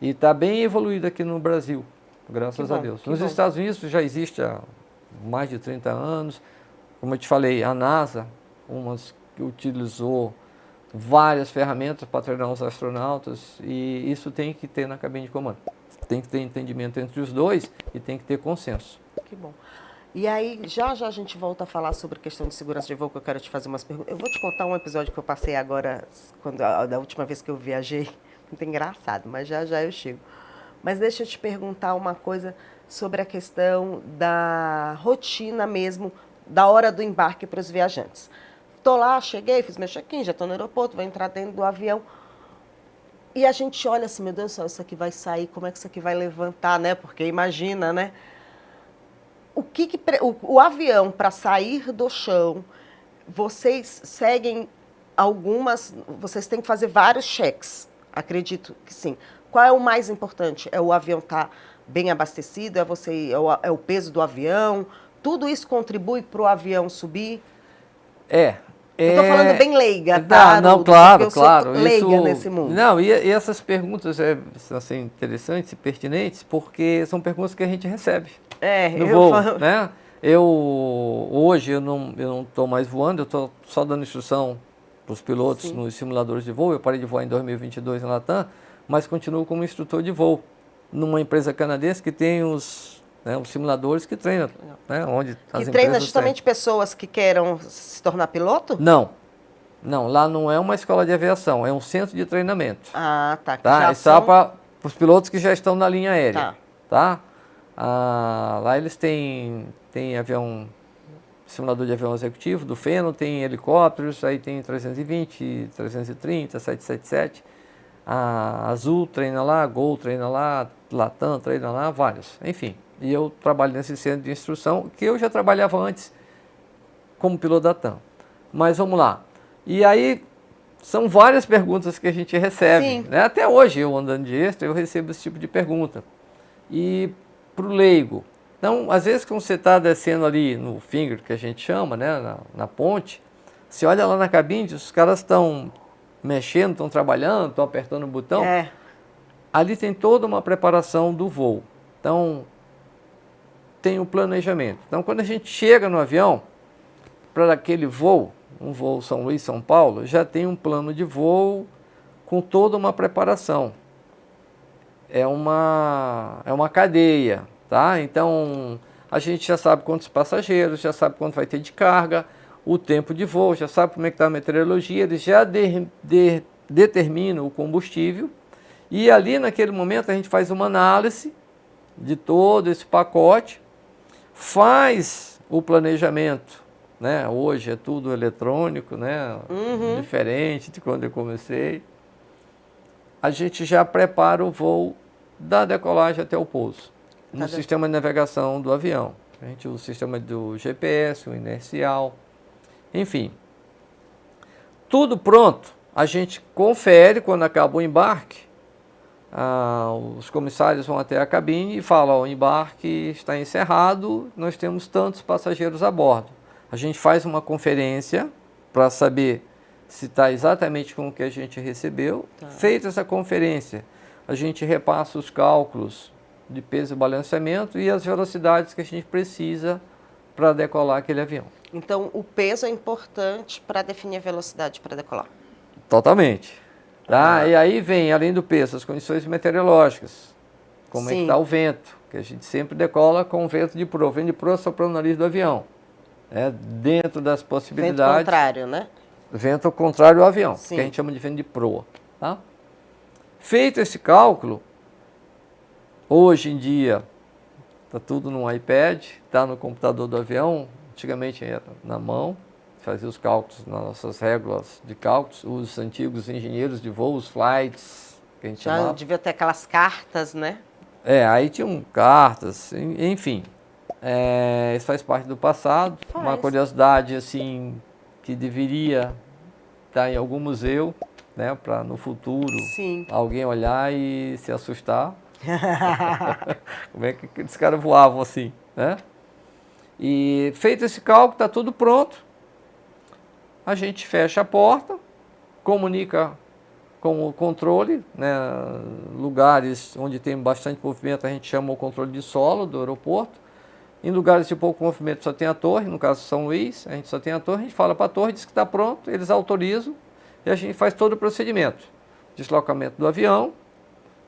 E está bem evoluído aqui no Brasil, graças a Deus. Nos Estados Unidos já existe há mais de 30 anos. Como eu te falei, a NASA, que utilizou várias ferramentas para treinar os astronautas, e isso tem que ter na cabine de comando. Tem que ter entendimento entre os dois e tem que ter consenso. Que bom. E aí, já a gente volta a falar sobre a questão de segurança de voo, que eu quero te fazer umas perguntas. Eu vou te contar um episódio que eu passei agora, da última vez que eu viajei. Muito engraçado, mas já eu chego. Mas deixa eu te perguntar uma coisa sobre a questão da rotina mesmo, da hora do embarque para os viajantes. Estou lá, cheguei, fiz meu check-in, já estou no aeroporto, vou entrar dentro do avião. E a gente olha assim, meu Deus do céu, isso aqui vai sair, como é que isso aqui vai levantar, né? Porque imagina, né? O avião, para sair do chão, vocês seguem vocês têm que fazer vários cheques, acredito que sim. Qual é o mais importante? É o avião estar bem abastecido? É o peso do avião? Tudo isso contribui para o avião subir? Eu estou falando bem leiga, tá? Não, claro, porque eu claro. sou leiga nesse mundo. Não, e essas perguntas são assim, interessantes e pertinentes, porque são perguntas que a gente recebe no voo, né? Hoje eu não estou mais voando, eu estou só dando instrução para os pilotos Sim. nos simuladores de voo. Eu parei de voar em 2022 na Latam, mas continuo como instrutor de voo numa empresa canadense que tem os simuladores que treinam, né? Onde as que treina justamente pessoas que queiram se tornar piloto? Não, lá não é uma escola de aviação, é um centro de treinamento. Ah, tá. É só para os pilotos que já estão na linha aérea, tá? Lá eles têm simulador de avião executivo do Feno, tem helicópteros, aí tem 320, 330, 777. A Azul treina lá, a Gol treina lá, Latam treina lá, vários, enfim. E eu trabalho nesse centro de instrução, que eu já trabalhava antes como piloto da TAM. Mas vamos lá. E aí, são várias perguntas que a gente recebe. Né? Até hoje, eu andando de extra, eu recebo esse tipo de pergunta. E para o leigo, então, às vezes, quando você está descendo ali no finger, que a gente chama, né, na ponte, você olha lá na cabine, os caras estão mexendo, estão trabalhando, estão apertando o botão. Ali tem toda uma preparação do voo. Então, tem o planejamento. Então, quando a gente chega no avião, para aquele voo, um voo São Luís, São Paulo, já tem um plano de voo com toda uma preparação. É uma cadeia, tá? Então, a gente já sabe quantos passageiros, já sabe quanto vai ter de carga, o tempo de voo, já sabe como é que está a meteorologia, eles já determinam o combustível, e ali naquele momento a gente faz uma análise de todo esse pacote, faz o planejamento, né? Hoje é tudo eletrônico, né? Diferente de quando eu comecei. A gente já prepara o voo da decolagem até o pouso, no sistema de navegação do avião. A gente usa o sistema do GPS, o inercial, enfim. Tudo pronto, a gente confere quando acaba o embarque. Os comissários vão até a cabine e falam: o embarque está encerrado, nós temos tantos passageiros a bordo. A gente faz uma conferência para saber se está exatamente com o que a gente recebeu. Feita essa conferência, a gente repassa os cálculos de peso e balanceamento e as velocidades que a gente precisa para decolar aquele avião. Então, o peso é importante para definir a velocidade para decolar? Totalmente. Tá? E aí vem, além do peso, as condições meteorológicas. Como é que está o vento, que a gente sempre decola com vento de proa. Vento de proa soprando o nariz do avião. Dentro das possibilidades. Vento contrário, né? Vento contrário ao avião, que a gente chama de vento de proa. Tá? Feito esse cálculo, hoje em dia, está tudo no iPad, está no computador do avião. Antigamente era na mão, fazia os cálculos nas nossas régulas de cálculos. Os antigos engenheiros de voo, os flights, que a gente chamava. Já devia ter aquelas cartas, né? Aí tinham cartas, enfim. Isso faz parte do passado. Uma curiosidade, assim, que deveria estar em algum museu, né, para no futuro alguém olhar e se assustar. Como é que esses caras voavam assim, né? E feito esse cálculo, está tudo pronto, a gente fecha a porta, comunica com o controle, né, lugares onde tem bastante movimento, a gente chama o controle de solo do aeroporto. Em lugares de pouco movimento só tem a torre, no caso São Luís, a gente só tem a torre, a gente fala para a torre, diz que está pronto, eles autorizam e a gente faz todo o procedimento. Deslocamento do avião,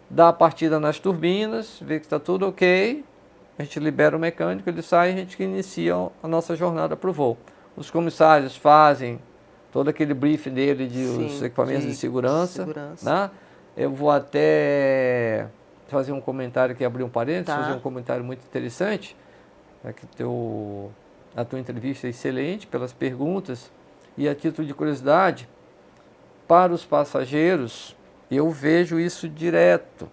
dá a partida nas turbinas, vê que está tudo ok, a gente libera o mecânico, ele sai e a gente inicia a nossa jornada para o voo. Os comissários fazem todo aquele briefing dele os equipamentos de segurança. Né? Eu vou até fazer um comentário aqui, abrir um parênteses, fazer um comentário muito interessante. Que a tua entrevista é excelente, pelas perguntas. E a título de curiosidade, para os passageiros, eu vejo isso direto.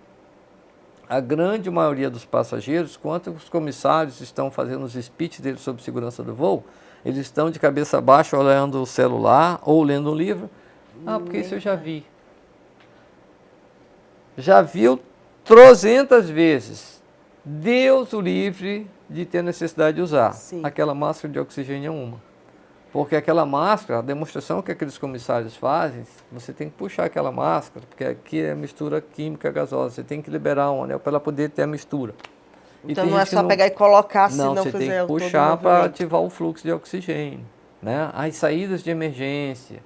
A grande maioria dos passageiros, quando os comissários estão fazendo os speeches deles sobre segurança do voo, eles estão de cabeça baixa olhando o celular ou lendo um livro. Porque isso eu já vi. Já viu 300 vezes. Deus o livre de ter necessidade de usar. Aquela máscara de oxigênio é uma. Porque aquela máscara, a demonstração que aqueles comissários fazem, você tem que puxar aquela máscara, porque aqui é mistura química gasosa, você tem que liberar um anel para ela poder ter a mistura. Então não é só pegar e colocar, se não você fizer tem que puxar para ativar o fluxo de oxigênio. Né? As saídas de emergência,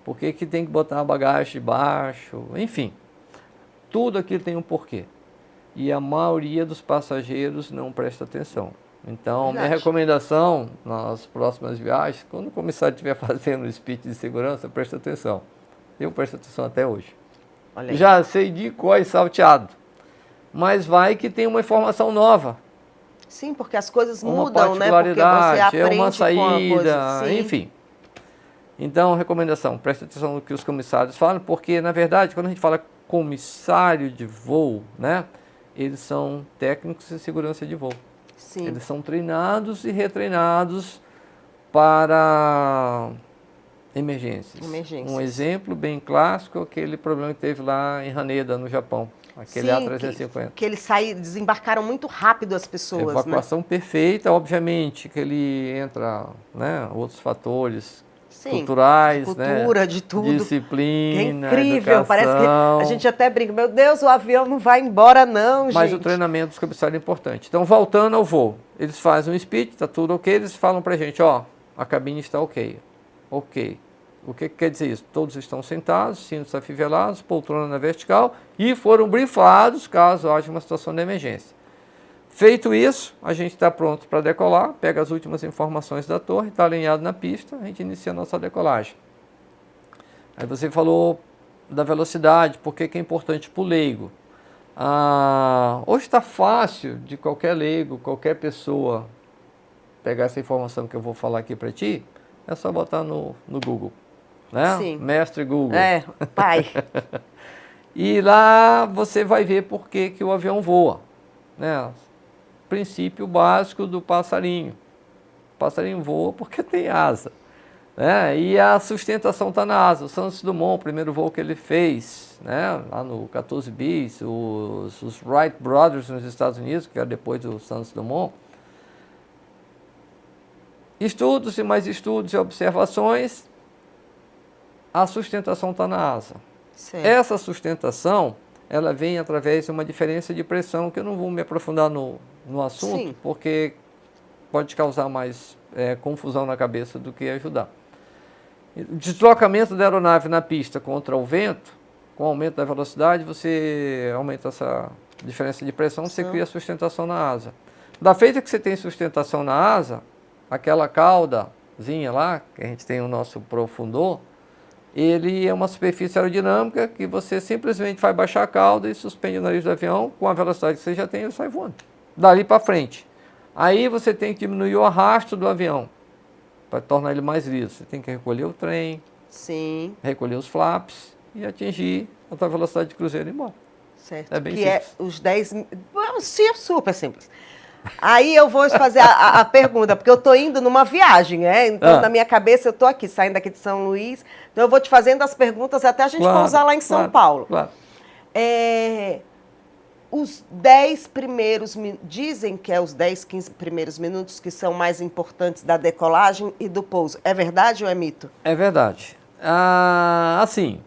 por que tem que botar a bagagem de baixo, enfim. Tudo aquilo tem um porquê. E a maioria dos passageiros não presta atenção. Então, minha recomendação nas próximas viagens, quando o comissário estiver fazendo o speech de segurança, presta atenção. Eu presto atenção até hoje. Já sei de cor e salteado. Mas vai que tem uma informação nova. Sim, porque as coisas uma mudam, né? Porque você aprende é uma saída, coisa, enfim. Então, recomendação, presta atenção no que os comissários falam, porque, na verdade, quando a gente fala comissário de voo, né, eles são técnicos de segurança de voo. Sim. Eles são treinados e retreinados para emergências. Um exemplo bem clássico é aquele problema que teve lá em Haneda, no Japão. Aquele A350. Que eles desembarcaram muito rápido as pessoas. Evacuação perfeita, obviamente, que ele entra, né, outros fatores culturais, cultura, né, de tudo. disciplina, é incrível, educação. Parece que a gente até brinca, meu Deus, o avião não vai embora não, gente. Mas o treinamento dos comissários é importante. Então, voltando ao voo, eles fazem um speech, está tudo ok, eles falam pra gente, ó, a cabine está ok. Ok. O que quer dizer isso? Todos estão sentados, cintos afivelados, poltrona na vertical e foram brifados caso haja uma situação de emergência. Feito isso, a gente está pronto para decolar, pega as últimas informações da torre, está alinhado na pista, a gente inicia a nossa decolagem. Aí você falou da velocidade, por que é importante para o leigo? Hoje está fácil de qualquer leigo, qualquer pessoa pegar essa informação que eu vou falar aqui para ti, é só botar no Google. Né? Sim. Mestre Google. Pai. E lá você vai ver por que o avião voa. Né? Princípio básico do passarinho. O passarinho voa porque tem asa. Né? E a sustentação está na asa. O Santos Dumont, o primeiro voo que ele fez, né? Lá no 14 bis, os Wright Brothers nos Estados Unidos, que era depois do Santos Dumont. Estudos e mais estudos e observações, a sustentação está na asa. Sim. Essa sustentação, ela vem através de uma diferença de pressão, que eu não vou me aprofundar no assunto, porque pode causar mais confusão na cabeça do que ajudar. O deslocamento da aeronave na pista contra o vento, com o aumento da velocidade, você aumenta essa diferença de pressão, você cria sustentação na asa. Da feita que você tem sustentação na asa, aquela caudazinha lá, que a gente tem o nosso profundor, ele é uma superfície aerodinâmica que você simplesmente vai baixar a cauda e suspende o nariz do avião, com a velocidade que você já tem, ele sai voando. Dali para frente. Aí você tem que diminuir o arrasto do avião, para tornar ele mais liso. Você tem que recolher o trem, recolher os flaps e atingir a tua velocidade de cruzeiro e ir embora. Certo. É bem simples. simples. É os 10... Super simples. Aí eu vou fazer a pergunta, porque eu estou indo numa viagem, né? Então, na minha cabeça, eu estou aqui, saindo daqui de São Luís. Então, eu vou te fazendo as perguntas até a gente pousar lá em São Paulo. Claro. os 10 primeiros, dizem que é os 10, 15 primeiros minutos que são mais importantes da decolagem e do pouso. É verdade ou é mito? É verdade. Assim,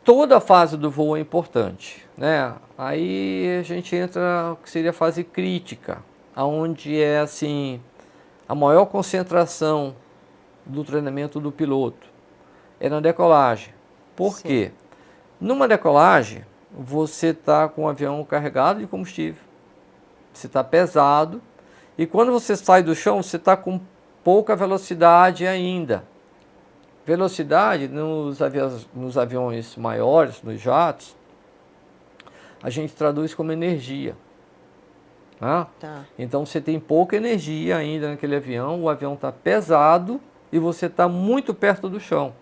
toda a fase do voo é importante, né? Aí a gente entra no que seria a fase crítica, onde é assim a maior concentração do treinamento do piloto. É na decolagem. Por quê? Numa decolagem, você está com o avião carregado de combustível, você está pesado, e quando você sai do chão, você está com pouca velocidade ainda. Velocidade nos aviões maiores, nos jatos, a gente traduz como energia. Né? Tá. Então você tem pouca energia ainda naquele avião, o avião está pesado e você está muito perto do chão.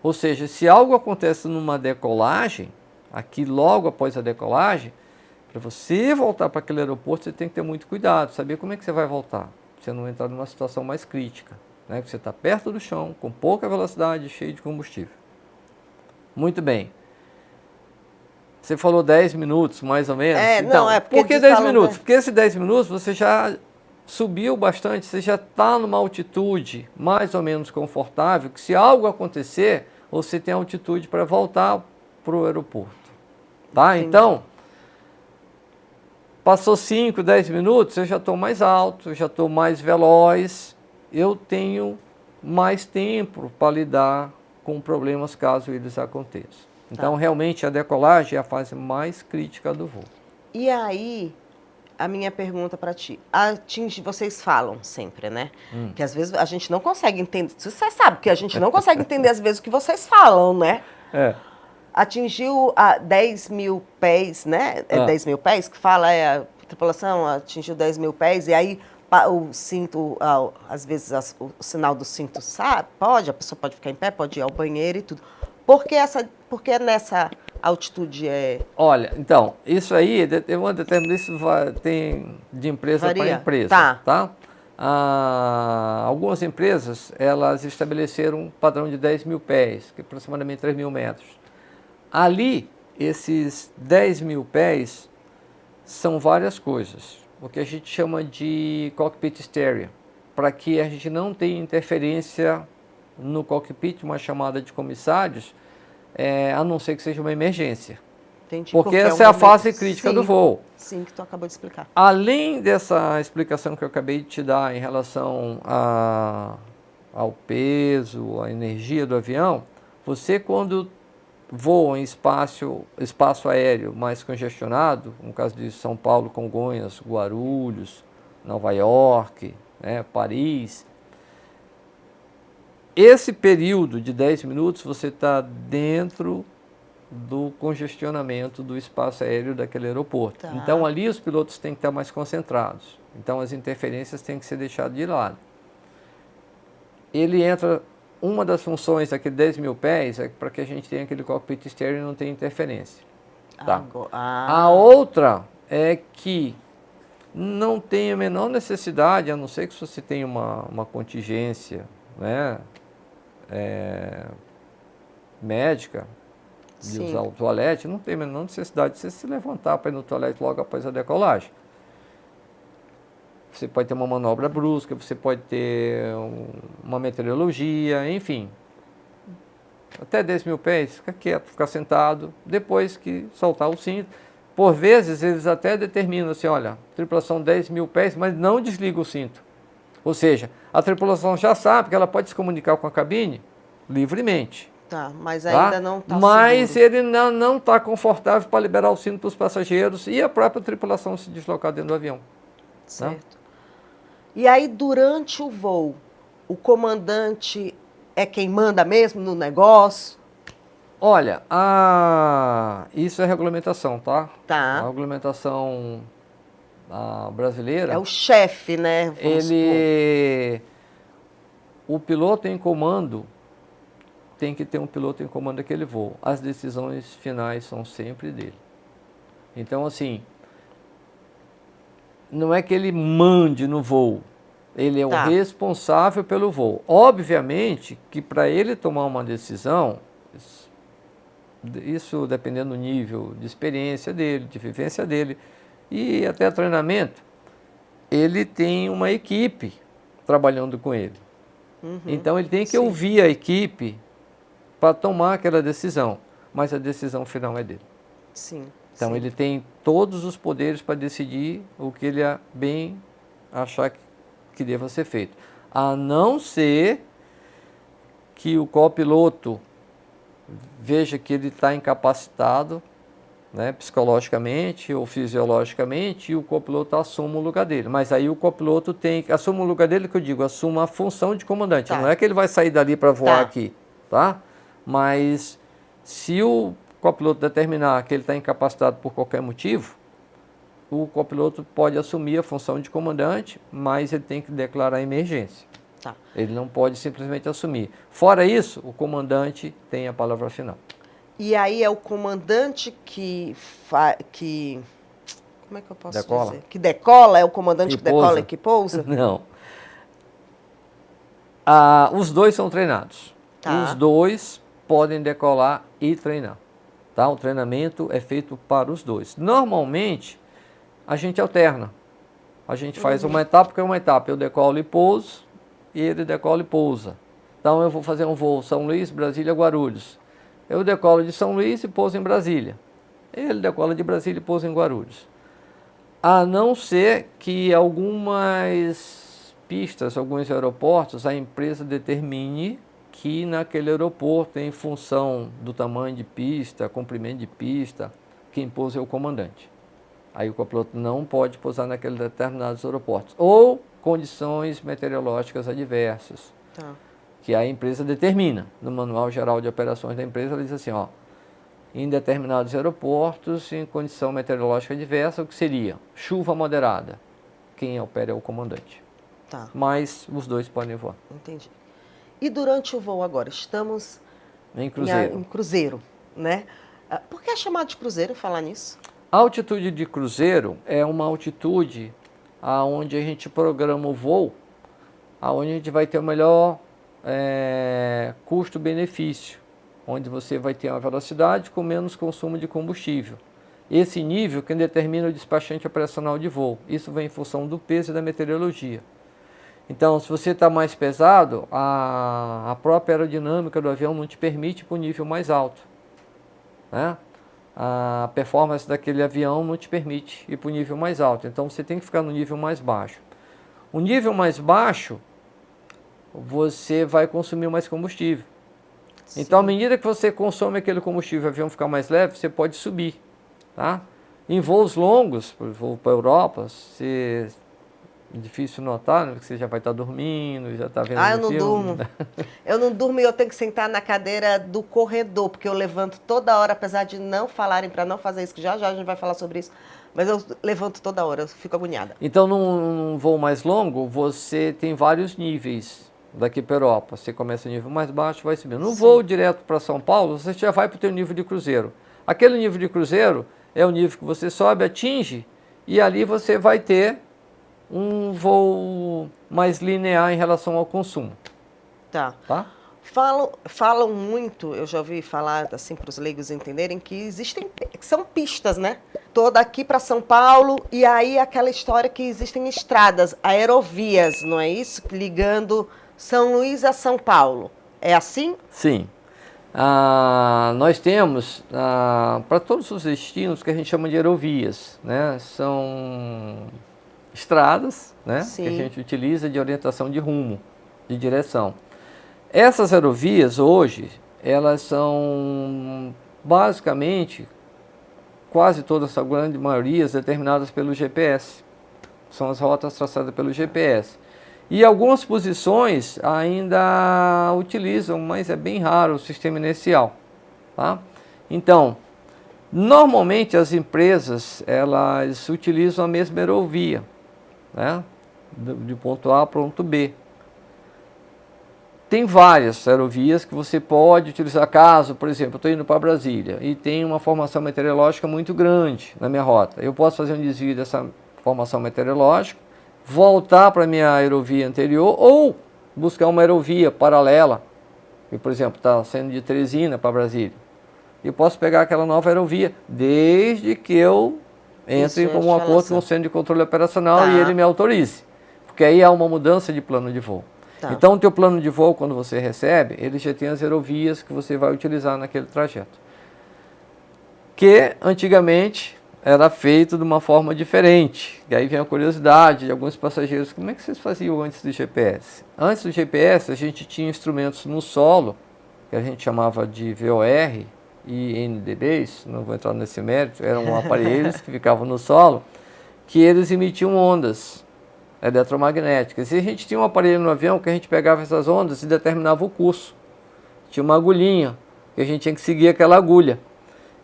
Ou seja, se algo acontece numa decolagem, aqui logo após a decolagem, para você voltar para aquele aeroporto, você tem que ter muito cuidado, saber como é que você vai voltar, para você não entrar numa situação mais crítica, né? Você está perto do chão, com pouca velocidade, cheio de combustível. Muito bem. Você falou 10 minutos, mais ou menos. Então, não, por que 10 minutos? Porque esses 10 minutos você já subiu bastante, você já está numa altitude mais ou menos confortável, que se algo acontecer, você tem altitude para voltar para o aeroporto. Tá? Então, passou 5, 10 minutos, eu já estou mais alto, eu já estou mais veloz, eu tenho mais tempo para lidar com problemas caso eles aconteçam. Então, realmente, a decolagem é a fase mais crítica do voo. E aí, a minha pergunta para ti, vocês falam sempre, né? Que às vezes a gente não consegue entender, você sabe que a gente não consegue entender às vezes o que vocês falam, né? Atingiu a 10 mil pés, né? É 10 mil pés que fala, a tripulação atingiu 10 mil pés, e aí o cinto, às vezes o sinal do cinto sabe, a pessoa pode ficar em pé, pode ir ao banheiro e tudo. Por que nessa altitude Olha, então, isso aí, isso tem de empresa para empresa. Tá? Algumas empresas, elas estabeleceram um padrão de 10 mil pés, que é aproximadamente 3 mil metros. Ali, esses 10 mil pés são várias coisas, o que a gente chama de cockpit stereo, para que a gente não tenha interferência no cockpit, uma chamada de comissários, a não ser que seja uma emergência. Entendi. Porque essa é a fase crítica do voo. Sim, que tu acabou de explicar. Além dessa explicação que eu acabei de te dar em relação ao peso, à energia do avião, você quando voa em espaço aéreo mais congestionado, no caso de São Paulo, Congonhas, Guarulhos, Nova York, Paris, esse período de 10 minutos você está dentro do congestionamento do espaço aéreo daquele aeroporto. Tá. Então ali os pilotos têm que estar mais concentrados. Então as interferências têm que ser deixadas de lado. Ele entra, uma das funções daquele 10 mil pés é para que a gente tenha aquele cockpit stereo e não tenha interferência. Tá? A outra é que não tem a menor necessidade, a não ser que você tenha uma contingência, né, médica, de usar o toalete, não tem a menor necessidade de você se levantar para ir no toalete logo após a decolagem. Você pode ter uma manobra brusca, você pode ter uma meteorologia, enfim. Até 10 mil pés, fica quieto, fica sentado, depois que soltar o cinto. Por vezes, eles até determinam assim, olha, tripulação 10 mil pés, mas não desliga o cinto. Ou seja, a tripulação já sabe que ela pode se comunicar com a cabine livremente. Tá, mas ainda não está seguro. Mas ele não está confortável para liberar o cinto para os passageiros e a própria tripulação se deslocar dentro do avião. Certo. Tá? E aí, durante o voo, o comandante é quem manda mesmo no negócio? Olha, isso é regulamentação, tá? Tá. A regulamentação brasileira... É o chefe, né? O piloto em comando tem que ter um piloto em comando daquele voo. As decisões finais são sempre dele. Então, assim, não é que ele mande no voo. Ele é o responsável pelo voo. Obviamente que para ele tomar uma decisão, isso dependendo do nível de experiência dele, de vivência dele, e até treinamento, ele tem uma equipe trabalhando com ele. Então ele tem que ouvir a equipe para tomar aquela decisão, mas a decisão final é dele. Sim. Então ele tem todos os poderes para decidir o que ele bem achar que deva ser feito. A não ser que o copiloto veja que ele está incapacitado, né, psicologicamente ou fisiologicamente, e o copiloto assuma o lugar dele. Mas aí o copiloto tem que assumir o lugar dele, que eu digo, assuma a função de comandante. Tá. Não é que ele vai sair dali para voar aqui, tá? Mas se o copiloto determinar que ele está incapacitado por qualquer motivo, o copiloto pode assumir a função de comandante, mas ele tem que declarar a emergência. Tá. Ele não pode simplesmente assumir. Fora isso, o comandante tem a palavra final. E aí é o comandante que como é que eu posso Decola. dizer? Que decola? É o comandante que decola e que pousa? Não. Os dois são treinados. Tá. Os dois podem decolar e treinar. Tá? O treinamento é feito para os dois. Normalmente, a gente alterna. A gente faz uma etapa, que é uma etapa. Eu decolo e pouso, e ele decola e pousa. Então, eu vou fazer um voo São Luís, Brasília, Guarulhos. Eu decolo de São Luís e pouso em Brasília. Ele decola de Brasília e pousa em Guarulhos. A não ser que algumas pistas, alguns aeroportos, a empresa determine que naquele aeroporto, em função do tamanho de pista, comprimento de pista, quem pousa é o comandante. Aí o copiloto não pode pousar naqueles determinados aeroportos. Ou condições meteorológicas adversas, que a empresa determina. No Manual Geral de Operações da empresa, ela diz assim, ó, em determinados aeroportos, em condição meteorológica adversa, o que seria? Chuva moderada. Quem opera é o comandante. Tá. Mas os dois podem voar. Entendi. E durante o voo agora, estamos Em cruzeiro. em cruzeiro, né? Por que é chamado de cruzeiro, falar nisso? A altitude de cruzeiro é uma altitude onde a gente programa o voo, onde a gente vai ter o melhor custo-benefício, onde você vai ter uma velocidade com menos consumo de combustível. Esse nível quem determina o despachante operacional de voo. Isso vem em função do peso e da meteorologia. Então, se você está mais pesado, a própria aerodinâmica do avião não te permite para o nível mais alto, né? A performance daquele avião não te permite ir para o nível mais alto. Então, você tem que ficar no nível mais baixo. O nível mais baixo, você vai consumir mais combustível. Sim. Então, à medida que você consome aquele combustível e o avião ficar mais leve, você pode subir, tá? Em voos longos, voo para a Europa, é difícil notar, né? Porque você já vai estar dormindo, já está vendo eu não filme. durmo. Eu não durmo e eu tenho que sentar na cadeira do corredor, porque eu levanto toda hora, apesar de não falarem para não fazer isso, que já a gente vai falar sobre isso, mas eu levanto toda hora, eu fico agoniada. Então, num voo mais longo, você tem vários níveis daqui para a Europa. Você começa no nível mais baixo, vai subindo. No voo direto para São Paulo, você já vai para o teu nível de cruzeiro. Aquele nível de cruzeiro é o nível que você sobe, atinge, e ali você vai ter um voo mais linear em relação ao consumo. Tá? Falam muito, eu já ouvi falar assim para os leigos entenderem, que são pistas, né? Toda aqui para São Paulo, e aí aquela história que existem estradas, aerovias, não é isso? Ligando São Luís a São Paulo. É assim? Sim. Nós temos para todos os destinos que a gente chama de aerovias, né? São estradas, né? Que a gente utiliza de orientação de rumo, de direção. Essas aerovias hoje, elas são basicamente, quase todas, a grande maioria, determinadas pelo GPS. São as rotas traçadas pelo GPS. E algumas posições ainda utilizam, mas é bem raro, o sistema inercial. Tá? Então, normalmente as empresas, elas utilizam a mesma aerovia, né? De ponto A a ponto B. Tem várias aerovias que você pode utilizar caso, por exemplo, eu estou indo para Brasília e tem uma formação meteorológica muito grande na minha rota. Eu posso fazer um desvio dessa formação meteorológica, voltar para a minha aerovia anterior ou buscar uma aerovia paralela, que, por exemplo, está saindo de Teresina para Brasília. e posso pegar aquela nova aerovia, desde que eu entre como um acordo com o Centro de Controle Operacional e ele me autorize. Porque aí há uma mudança de plano de voo. Então, o teu plano de voo, quando você recebe, ele já tem as aerovias que você vai utilizar naquele trajeto. Que, antigamente, era feito de uma forma diferente. E aí vem a curiosidade de alguns passageiros. Como é que vocês faziam antes do GPS? Antes do GPS, a gente tinha instrumentos no solo, que a gente chamava de VOR e NDBs, não vou entrar nesse mérito, eram aparelhos que ficavam no solo, que eles emitiam ondas eletromagnéticas. E a gente tinha um aparelho no avião que a gente pegava essas ondas e determinava o curso. Tinha uma agulhinha, que a gente tinha que seguir aquela agulha.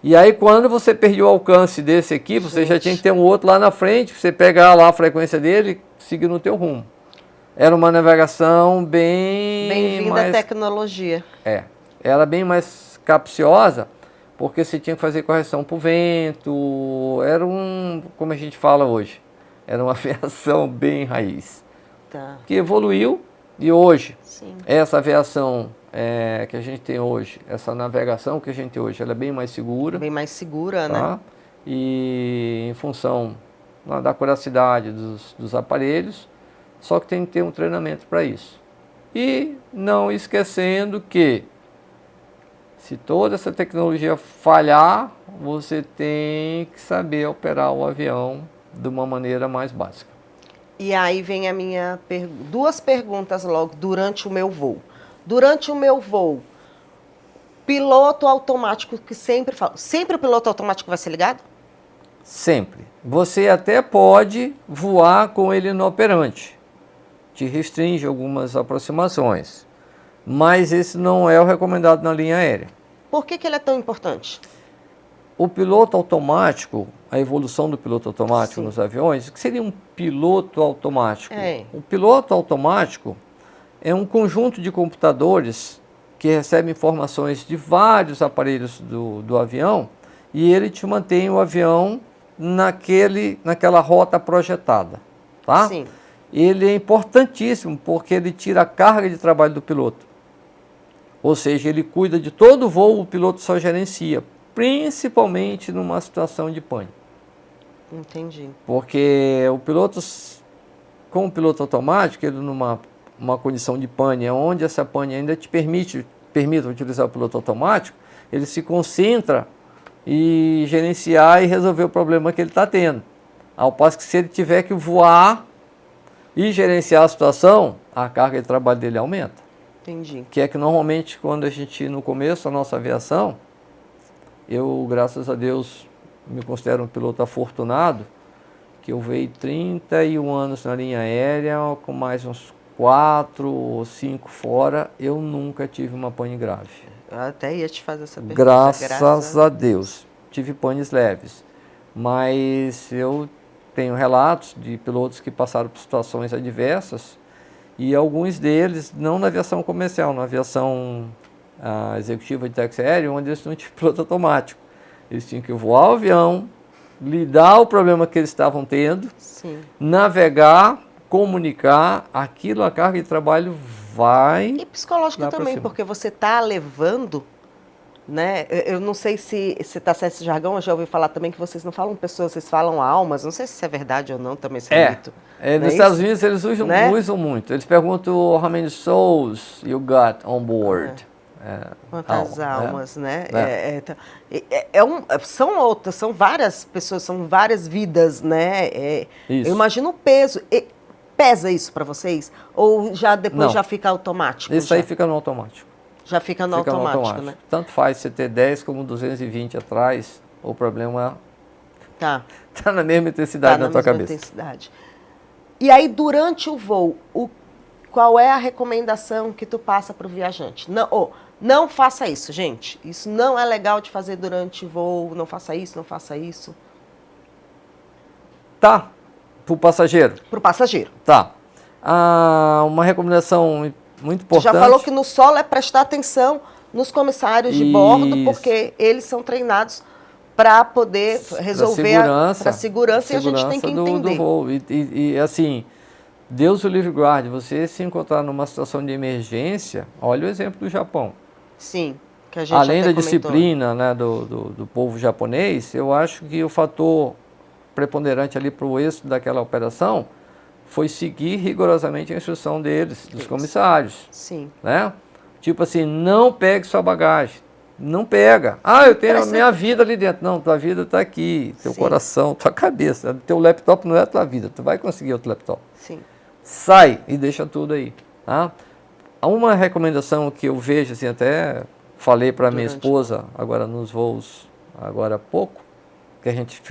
E aí, quando você perdia o alcance desse aqui, você já tinha que ter um outro lá na frente, você pegar lá a frequência dele e seguir no teu rumo. Era uma navegação Bem-vinda à tecnologia. Era bem mais capciosa, porque você tinha que fazer correção para o vento, era como a gente fala hoje, era uma aviação bem raiz. Que evoluiu, e hoje, essa aviação que a gente tem hoje, essa navegação que a gente tem hoje, ela é bem mais segura. Bem mais segura, né? E em função da curiosidade dos aparelhos, só que tem que ter um treinamento para isso. E não esquecendo que, se toda essa tecnologia falhar, você tem que saber operar o avião de uma maneira mais básica. E aí vem a minha duas perguntas logo durante o meu voo. Durante o meu voo, piloto automático, que sempre o piloto automático vai ser ligado? Sempre. Você até pode voar com ele inoperante. Te restringe algumas aproximações. Mas esse não é o recomendado na linha aérea. Por que ele é tão importante? O piloto automático, a evolução do piloto automático nos aviões, o que seria um piloto automático? O piloto automático é um conjunto de computadores que recebe informações de vários aparelhos do avião e ele te mantém o avião naquela rota projetada. Tá? Sim. Ele é importantíssimo porque ele tira a carga de trabalho do piloto. Ou seja, ele cuida de todo o voo, o piloto só gerencia, principalmente numa situação de pane. Entendi. Porque o piloto, com o piloto automático, ele numa condição de pane, onde essa pane ainda te permite utilizar o piloto automático, ele se concentra em gerenciar e resolver o problema que ele está tendo. Ao passo que se ele tiver que voar e gerenciar a situação, a carga de trabalho dele aumenta. Entendi. Que é que normalmente quando a gente, no começo da nossa aviação, eu, graças a Deus, me considero um piloto afortunado, que eu voei 31 anos na linha aérea, com mais uns 4 ou 5 fora, eu nunca tive uma pane grave. Eu até ia te fazer essa pergunta. Graças a Deus. Tive panes leves. Mas eu tenho relatos de pilotos que passaram por situações adversas e alguns deles, não na aviação comercial, na aviação executiva de táxi aéreo, onde eles não tinham piloto automático. Eles tinham que voar o avião, lidar o problema que eles estavam tendo, navegar, comunicar, aquilo, a carga de trabalho vai... E psicológico também, porque você está levando, né? Eu não sei se está certo esse jargão, eu já ouvi falar também que vocês não falam pessoas, vocês falam almas, não sei se isso é verdade ou não, também se é mito. Nos Estados Unidos eles usam muito, eles perguntam how many souls you got on board. Quantas almas, né? São várias pessoas, são várias vidas, né? Eu imagino o peso. Pesa isso para vocês? Ou já depois já fica automático? Isso aí fica no automático. Já fica no automático, né? Tanto faz você ter 10 como 220 atrás, o problema tá na mesma intensidade na tua cabeça. Intensidade. E aí, durante o voo, qual é a recomendação que tu passa para o viajante? Não faça isso, gente. Isso não é legal de fazer durante o voo. Não faça isso, não faça isso. Tá. Para o passageiro? Para o passageiro. Tá. Uma recomendação muito importante. Já falou que no solo é prestar atenção nos comissários de bordo, porque eles são treinados para poder resolver para segurança e a gente tem que entender. Do voo. E assim, Deus o livre guarde, você se encontrar numa situação de emergência, olha o exemplo do Japão. Sim, Que a gente além até da comentou. disciplina, né, do povo japonês, eu acho que o fator preponderante ali para o êxito daquela operação foi seguir rigorosamente a instrução deles, dos Isso. comissários. Sim. Né? Tipo assim, não pegue sua bagagem. Não pega. Ah, eu tenho a minha vida ali dentro. Não, tua vida está aqui. Teu Sim. coração, tua cabeça. Teu laptop não é a tua vida. Tu vai conseguir outro laptop. Sim. Sai e deixa tudo aí. Tá? Uma recomendação que eu vejo, assim, até falei para minha esposa, agora nos voos, agora há pouco, que a gente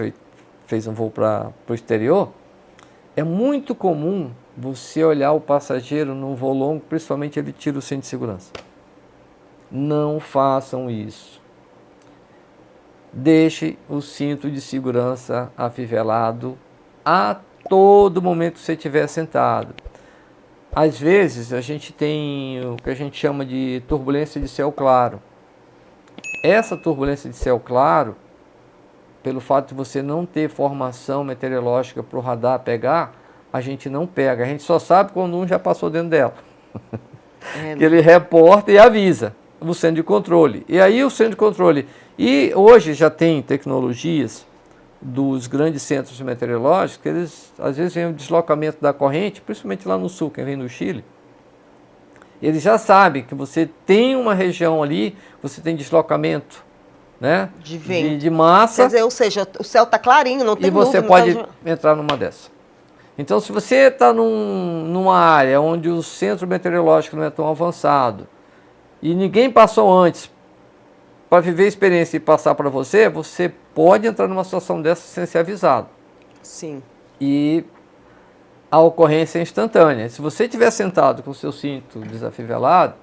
fez um voo para o exterior, é muito comum você olhar o passageiro num voo longo, principalmente ele tira o cinto de segurança. Não façam isso. Deixe o cinto de segurança afivelado a todo momento que você estiver sentado. Às vezes a gente tem o que a gente chama de turbulência de céu claro. Essa turbulência de céu claro, pelo fato de você não ter formação meteorológica para o radar pegar, a gente não pega. A gente só sabe quando um já passou dentro dela. Que ele reporta e avisa o centro de controle. E aí o centro de controle... E hoje já tem tecnologias dos grandes centros meteorológicos, que eles às vezes vêm o deslocamento da corrente, principalmente lá no sul, quem vem do Chile. Eles já sabem que você tem uma região ali, você tem deslocamento, né, de vento, de massa. Quer dizer, ou seja, o céu está clarinho, não tem nuvem. E você nuvem, pode entrar numa dessa. Então, se você está numa área onde o centro meteorológico não é tão avançado e ninguém passou antes para viver a experiência e passar para você, você pode entrar numa situação dessa sem ser avisado. Sim. E a ocorrência é instantânea. Se você estiver sentado com o seu cinto desafivelado,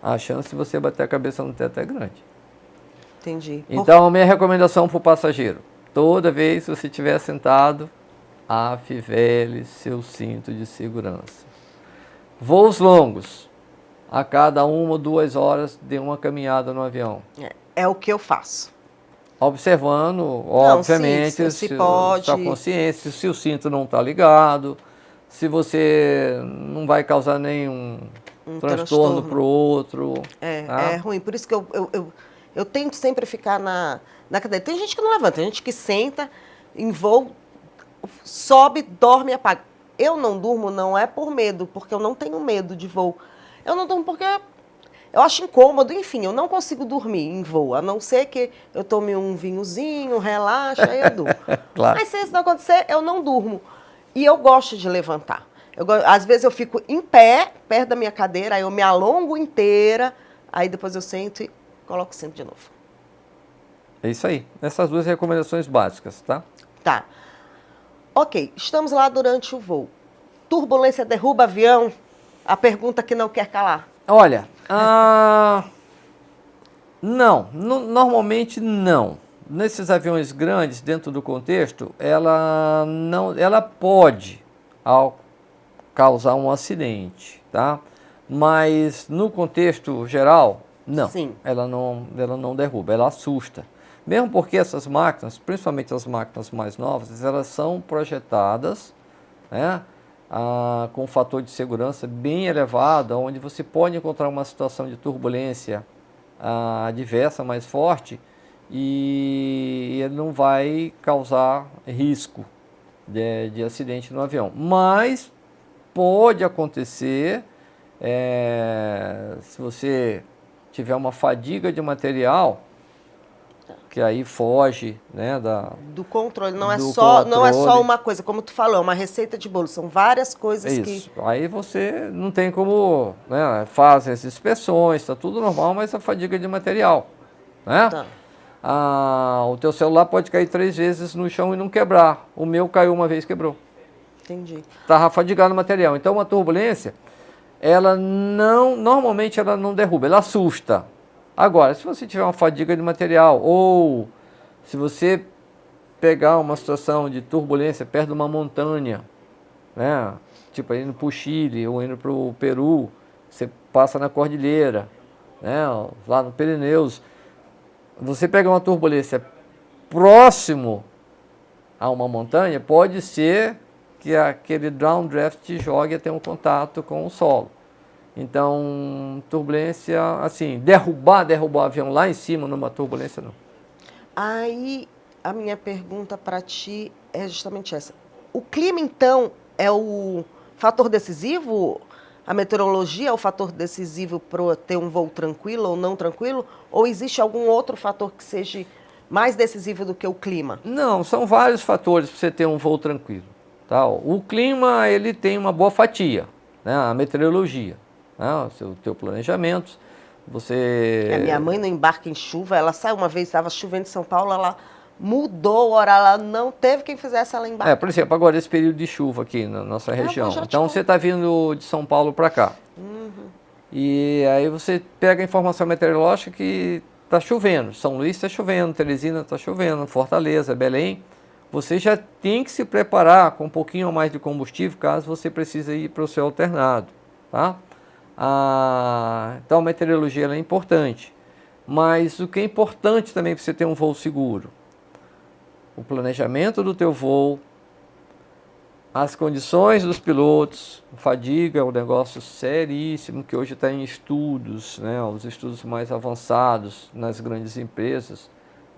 a chance de você bater a cabeça no teto é grande. Entendi. Então, a minha recomendação para o passageiro, toda vez que você estiver sentado, afivele seu cinto de segurança. Voos longos, a cada 1 ou 2 horas, dê uma caminhada no avião. É o que eu faço. Observando, obviamente, se pode. sua consciência, se o cinto não está ligado, se você não vai causar nenhum transtorno para o outro. É ruim, por isso que eu tento sempre ficar na cadeira. Tem gente que não levanta, tem gente que senta em voo, sobe, dorme e apaga. Eu não durmo, não é por medo, porque eu não tenho medo de voo. Eu não durmo porque eu acho incômodo, enfim, eu não consigo dormir em voo, a não ser que eu tome um vinhozinho, relaxe, aí eu durmo. Claro. Mas se isso não acontecer, eu não durmo. E eu gosto de levantar. Às vezes eu fico em pé, perto da minha cadeira, aí eu me alongo inteira, aí depois eu sento e coloco o cinto de novo. É isso aí. Essas 2 recomendações básicas, tá? Tá. Ok, estamos lá durante o voo. Turbulência derruba avião? A pergunta que não quer calar. Olha, não, normalmente não. Nesses aviões grandes, dentro do contexto, ela pode causar um acidente, tá? Mas no contexto geral, não. Sim. Ela não derruba, ela assusta. Mesmo porque essas máquinas, principalmente as máquinas mais novas, elas são projetadas, né, com um fator de segurança bem elevado, onde você pode encontrar uma situação de turbulência adversa, mais forte, e ele não vai causar risco de acidente no avião. Mas pode acontecer, se você tiver uma fadiga de material, que aí foge, né, do controle. Não é do só controle. uma coisa, como tu falou, é uma receita de bolo. São várias coisas Isso. Aí você não tem como, né, fazem as inspeções, está tudo normal, mas a fadiga de material, né? Tá. O teu celular pode cair 3 vezes no chão e não quebrar. O meu caiu uma vez e quebrou. Entendi. Estava fadigado o material. Então, uma turbulência, normalmente ela não derruba, ela assusta. Agora, se você tiver uma fadiga de material ou se você pegar uma situação de turbulência perto de uma montanha, né, tipo indo para o Chile ou indo para o Peru, você passa na cordilheira, né, lá no Pirineus, você pegar uma turbulência próximo a uma montanha, pode ser que aquele downdraft te jogue até um contato com o solo. Então, turbulência, assim, derrubar o avião lá em cima numa turbulência, não. Aí, a minha pergunta para ti é justamente essa. O clima, então, é o fator decisivo? A meteorologia é o fator decisivo para ter um voo tranquilo ou não tranquilo? Ou existe algum outro fator que seja mais decisivo do que o clima? Não, são vários fatores para você ter um voo tranquilo. Tá? O clima, ele tem uma boa fatia, né? A meteorologia, né? O teu planejamento, você... A minha mãe não embarca em chuva, ela saiu uma vez, estava chovendo em São Paulo, ela mudou o horário, ela não teve quem fizesse ela embarcar. Por exemplo, agora esse período de chuva aqui na nossa região. Então você está vindo de São Paulo para cá. E aí você pega a informação meteorológica que está chovendo. São Luís está chovendo, Teresina está chovendo, Fortaleza, Belém. Você já tem que se preparar com um pouquinho a mais de combustível caso você precise ir para o céu alternado. Tá? Então a meteorologia ela é importante. Mas o que é importante também para você ter um voo seguro? O planejamento do teu voo, as condições dos pilotos, fadiga é um negócio seríssimo que hoje está em estudos, né, os estudos mais avançados nas grandes empresas,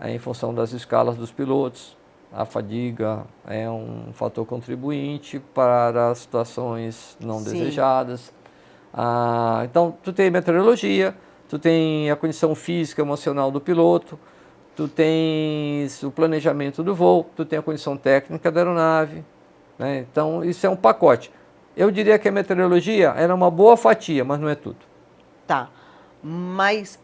em função das escalas dos pilotos. A fadiga é um fator contribuinte para as situações não desejadas. Então, tu tem meteorologia, tu tem a condição física e emocional do piloto, tu tens o planejamento do voo, tu tem a condição técnica da aeronave, né? Então isso é um pacote. Eu diria que a meteorologia era uma boa fatia, mas não é tudo. Tá, mas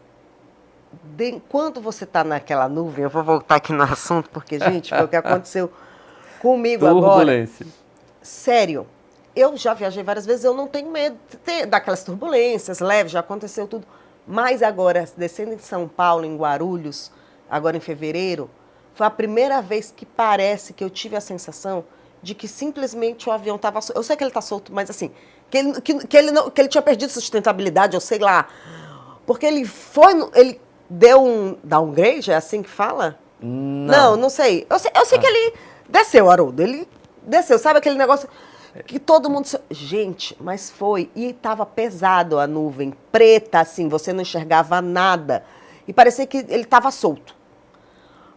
enquanto você está naquela nuvem, eu vou voltar aqui no assunto, porque, gente, foi o que aconteceu comigo agora. Sério, eu já viajei várias vezes, eu não tenho medo daquelas turbulências leves, já aconteceu tudo. Mas agora, descendo em São Paulo, em Guarulhos, agora em fevereiro, foi a primeira vez que parece que eu tive a sensação de que simplesmente o avião estava solto. Eu sei que ele está solto, mas assim, que ele tinha perdido sustentabilidade, eu sei lá. Porque ele deu um downgrade, é assim que fala? Não sei. Eu sei que ele desceu, Haroldo. Ele desceu, sabe aquele negócio que todo mundo... Gente, mas foi. E estava pesado a nuvem, preta, assim, você não enxergava nada. E parecia que ele estava solto.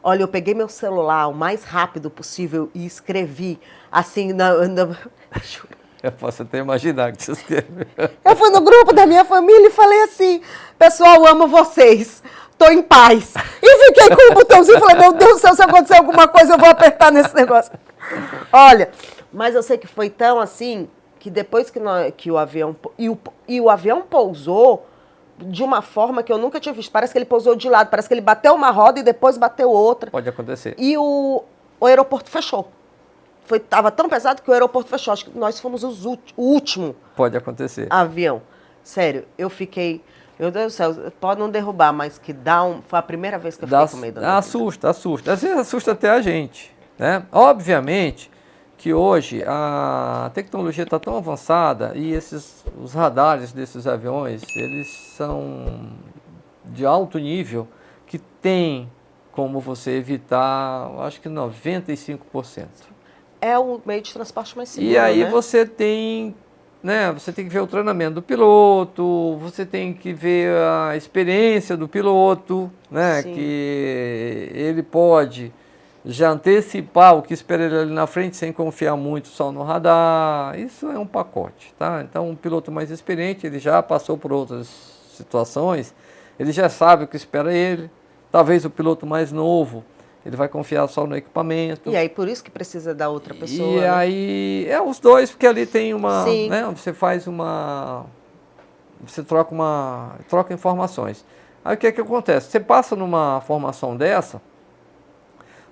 Olha, eu peguei meu celular o mais rápido possível e escrevi, assim, Eu posso até imaginar que você escreveu. Eu fui no grupo da minha família e falei assim, pessoal, amo vocês, tô em paz. E fiquei com o botãozinho e falei, meu Deus do céu, se acontecer alguma coisa eu vou apertar nesse negócio. Olha, mas eu sei que foi tão assim, que depois que o avião... E o avião pousou de uma forma que eu nunca tinha visto. Parece que ele pousou de lado, parece que ele bateu uma roda e depois bateu outra. Pode acontecer. E o aeroporto fechou. Estava tão pesado que o aeroporto fechou. Acho que nós fomos o último. Pode acontecer. Avião. Sério, eu fiquei... Meu Deus do céu, pode não derrubar, mas que foi a primeira vez que eu fiquei com medo. Assusta. Às vezes assusta até a gente, né? Obviamente que hoje a tecnologia está tão avançada e os radares desses aviões, eles são de alto nível que tem como você evitar, acho que 95%. É o meio de transporte mais seguro, E aí né? você tem que ver o treinamento do piloto, você tem que ver a experiência do piloto, né? Sim. Que ele pode já antecipar o que espera ele ali na frente sem confiar muito só no radar. Isso é um pacote, tá? Então, um piloto mais experiente, ele já passou por outras situações, ele já sabe o que espera ele. Talvez o piloto mais novo, ele vai confiar só no equipamento. E aí, por isso que precisa da outra pessoa, E né? aí, os dois, porque ali tem uma... Sim. Né, você faz uma... Você troca informações. Aí o que é que acontece? Você passa numa formação dessa,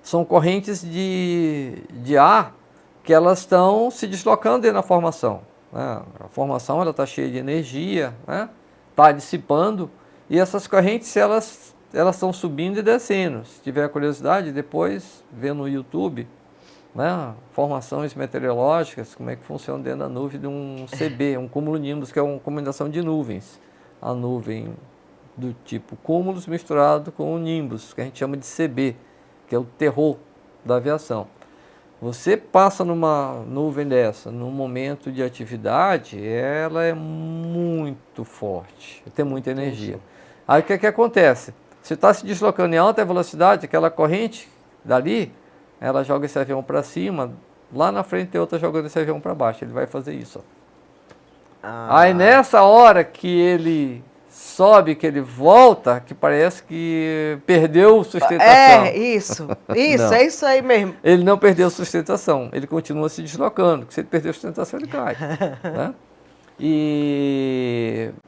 são correntes de ar que elas estão se deslocando dentro da formação, né? A formação ela está cheia de energia, né? Está dissipando, e essas correntes elas estão subindo e descendo. Se tiver curiosidade, depois vê no YouTube, né? Formações meteorológicas, como é que funciona dentro da nuvem de um CB, um cumulonimbus, que é uma combinação de nuvens. A nuvem do tipo cúmulos misturado com o nimbus, que a gente chama de CB, que é o terror da aviação. Você passa numa nuvem dessa, num momento de atividade, ela é muito forte, tem muita energia. Aí o que acontece? Você está se deslocando em alta velocidade, aquela corrente dali, ela joga esse avião para cima, lá na frente tem outra jogando esse avião para baixo, ele vai fazer isso. Aí nessa hora que ele sobe, que ele volta, que parece que perdeu sustentação. Isso, Não. é isso aí mesmo. Ele não perdeu sustentação, ele continua se deslocando, porque se ele perder sustentação ele cai. Né?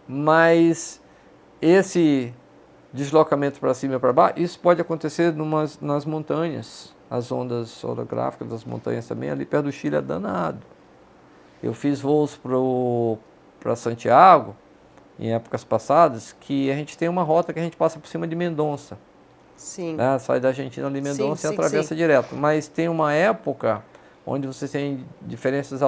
Mas esse deslocamento para cima e para baixo, isso pode acontecer nas montanhas, as ondas orográficas das montanhas também, ali perto do Chile é danado. Eu fiz voos para Santiago, em épocas passadas, que a gente tem uma rota que a gente passa por cima de Mendonça. Sim. Né? Sai da Argentina ali, Mendonça, e atravessa direto. Mas tem uma época onde você tem diferenças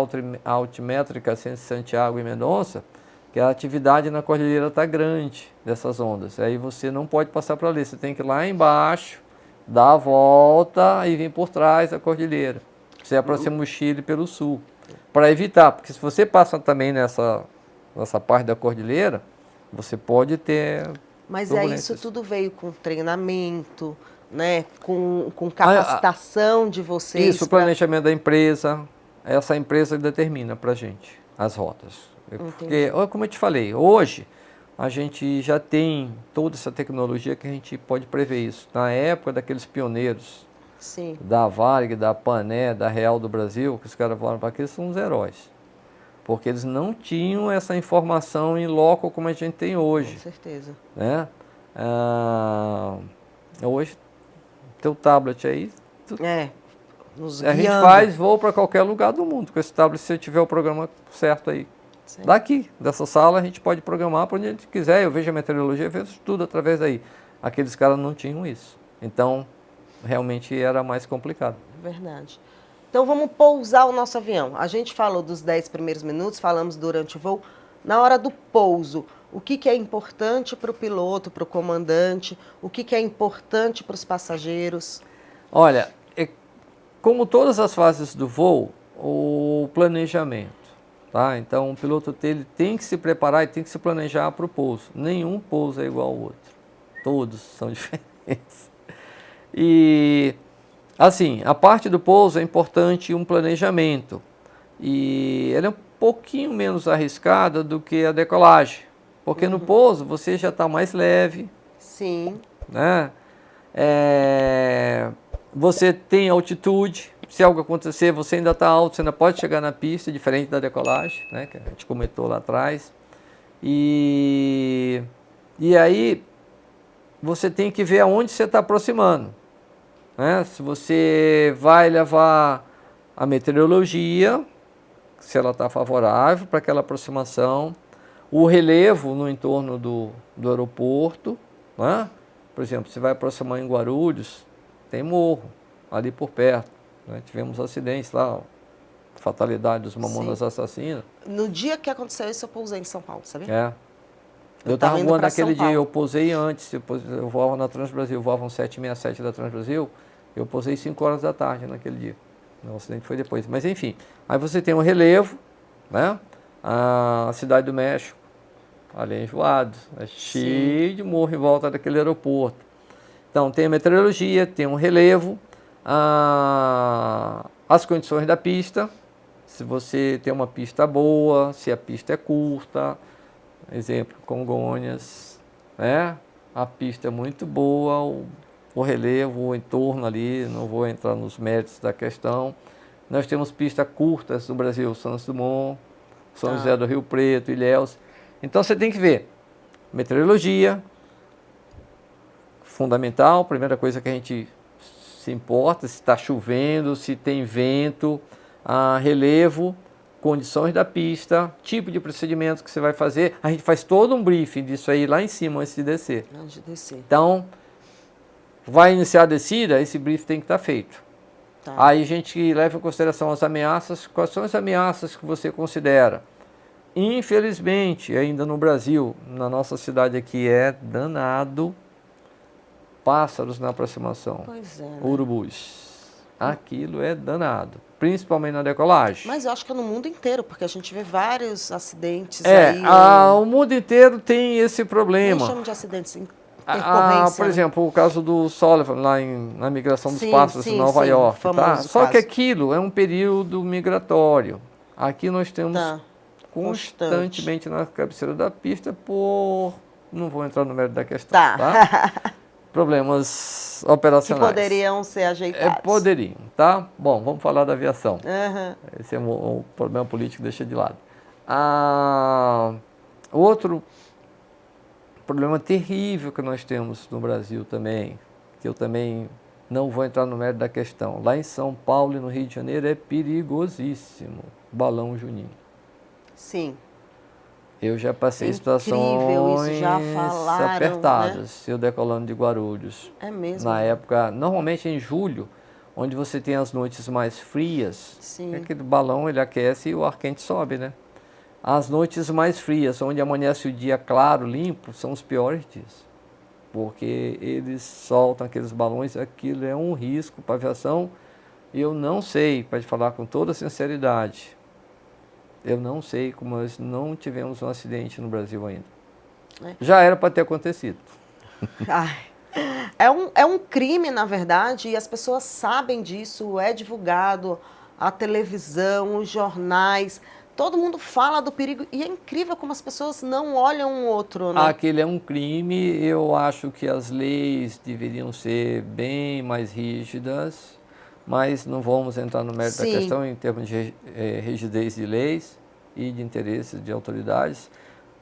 altimétricas entre Santiago e Mendonça, que a atividade na cordilheira está grande dessas ondas. Aí você não pode passar para ali, você tem que ir lá embaixo, dar a volta e vir por trás da cordilheira. Você aproxima o Chile pelo sul. Para evitar, porque se você passa também nessa parte da cordilheira, você pode ter... Mas isso tudo veio com treinamento, né? Com capacitação de vocês. Isso, o planejamento da empresa, essa empresa determina para a gente as rotas. Porque, como eu te falei, hoje a gente já tem toda essa tecnologia que a gente pode prever isso. Na época daqueles pioneiros, sim, da Varig, da Pané, da Real do Brasil, que os caras falaram para aqui, são os heróis. Porque eles não tinham essa informação em loco como a gente tem hoje. Com certeza. Né? Hoje, teu tablet aí, nos a guiando. gente faz voo para qualquer lugar do mundo com esse tablet, se tiver o programa certo aí. Sim. Daqui, dessa sala, a gente pode programar para onde a gente quiser. Eu vejo a meteorologia, eu vejo tudo através daí. Aqueles caras não tinham isso. Então, realmente era mais complicado. Verdade. Então vamos pousar o nosso avião. A gente falou dos 10 primeiros minutos, falamos durante o voo. Na hora do pouso, o que é importante para o piloto, para o comandante? O que é importante para os passageiros? Olha, como todas as fases do voo, o planejamento. Tá? Então o piloto ele tem que se preparar e tem que se planejar para o pouso. Nenhum pouso é igual ao outro. Todos são diferentes. E... assim, a parte do pouso é importante um planejamento e ela é um pouquinho menos arriscada do que a decolagem, porque no pouso você já está mais leve. Sim. Né? Você tem altitude, se algo acontecer você ainda está alto, você ainda pode chegar na pista, diferente da decolagem, né? Que a gente comentou lá atrás. E aí você tem que ver aonde você está aproximando. Né? Se você vai levar a meteorologia, se ela está favorável para aquela aproximação, o relevo no entorno do aeroporto, né? Por exemplo, se vai aproximar em Guarulhos, tem morro ali por perto. Né? Tivemos acidentes lá, fatalidade dos mamonas assassinos. No dia que aconteceu isso, eu pousei em São Paulo, sabia? Eu estava voando naquele dia, eu pousei antes, eu voava na Transbrasil, voava um 767 da Transbrasil, eu pousei 5 horas da tarde naquele dia. O acidente foi depois. Mas enfim, aí você tem um relevo, né? A Cidade do México, ali é enjoado, é cheio de morro em volta daquele aeroporto. Então tem a meteorologia, tem um relevo, as condições da pista, se você tem uma pista boa, se a pista é curta, exemplo, Congonhas, né? A pista é muito boa, o relevo, o entorno ali, não vou entrar nos méritos da questão. Nós temos pistas curtas no Brasil, Santos Dumont, São José do Rio Preto, Ilhéus. Então você tem que ver meteorologia, fundamental, primeira coisa que a gente se importa, se está chovendo, se tem vento, relevo, condições da pista, tipo de procedimento que você vai fazer. A gente faz todo um briefing disso aí lá em cima antes de descer. Então, vai iniciar a descida, esse briefing tem que estar feito. Aí a gente leva em consideração as ameaças. Quais são as ameaças que você considera? Infelizmente, ainda no Brasil, na nossa cidade aqui, é danado pássaros na aproximação. Pois é, né? Urubus. Aquilo é danado, principalmente na decolagem. Mas eu acho que é no mundo inteiro, porque a gente vê vários acidentes aí. O mundo inteiro tem esse problema. Eu chamo de acidentes intercorrência. Por exemplo, o caso do Sullivan, lá na migração dos pássaros em Nova York. Tá? Só que aquilo é um período migratório. Aqui nós temos constantemente na cabeceira da pista não vou entrar no mérito da questão, tá? Problemas operacionais. Que poderiam ser ajeitados. Poderiam, tá? Bom, vamos falar da aviação. Esse é um problema político, deixa de lado. Outro problema terrível que nós temos no Brasil também, que eu também não vou entrar no mérito da questão. Lá em São Paulo e no Rio de Janeiro é perigosíssimo balão junino. Sim. Eu já passei situações isso, já falaram, apertadas, né? eu decolando de Guarulhos. É mesmo? Na época, normalmente em julho, onde você tem as noites mais frias, aquele balão ele aquece e o ar quente sobe, né? As noites mais frias, onde amanhece o dia claro, limpo, são os piores dias. Porque eles soltam aqueles balões, aquilo é um risco para a aviação. Eu não sei, para te falar com toda sinceridade, eu não sei como nós não tivemos um acidente no Brasil ainda. Já era para ter acontecido. É um crime, na verdade, e as pessoas sabem disso, é divulgado, a televisão, os jornais, todo mundo fala do perigo, e é incrível como as pessoas não olham um outro, né? Aquele é um crime, eu acho que as leis deveriam ser bem mais rígidas, mas não vamos entrar no mérito da questão em termos de rigidez de leis e de interesses de autoridades,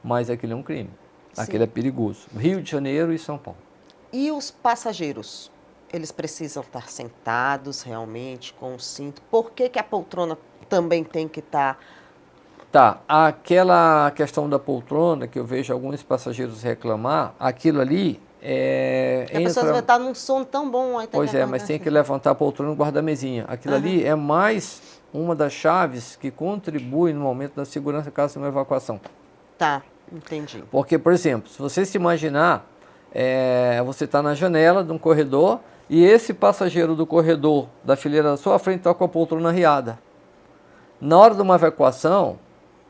mas aquele é um crime, aquele é perigoso. Rio de Janeiro e São Paulo. E os passageiros? Eles precisam estar sentados realmente, com o cinto? Por que a poltrona também tem que estar... Aquela questão da poltrona, que eu vejo alguns passageiros reclamar, aquilo ali a pessoa vai estar num sono tão bom. Aí mas tem que levantar a poltrona e guardar a mesinha. Aquilo ali é mais uma das chaves que contribui no momento da segurança caso de uma evacuação. Tá, entendi. Porque, por exemplo, se você se imaginar, você está na janela de um corredor e esse passageiro do corredor da fileira da sua frente está com a poltrona riada. Na hora de uma evacuação,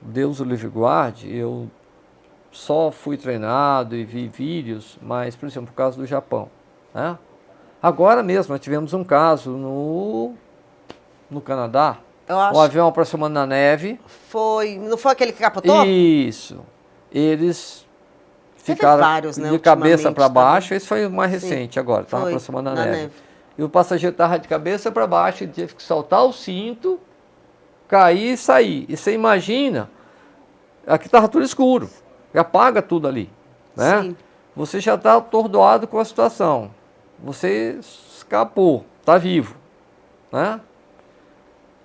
Deus o livre guarde, eu só fui treinado e vi vídeos, mas, por exemplo, o caso do Japão. Né? Agora mesmo, nós tivemos um caso no Canadá, o avião aproximando na neve. Não foi aquele que capotou? Isso. Eles ficaram vários, né, de cabeça para baixo, esse foi o mais recente agora, estava aproximando na neve. E o passageiro estava de cabeça para baixo, ele teve que soltar o cinto, cair e sair. E você imagina, aqui estava tudo escuro. Apaga tudo ali, né? Sim. Você já está atordoado com a situação. Você escapou, está vivo, né?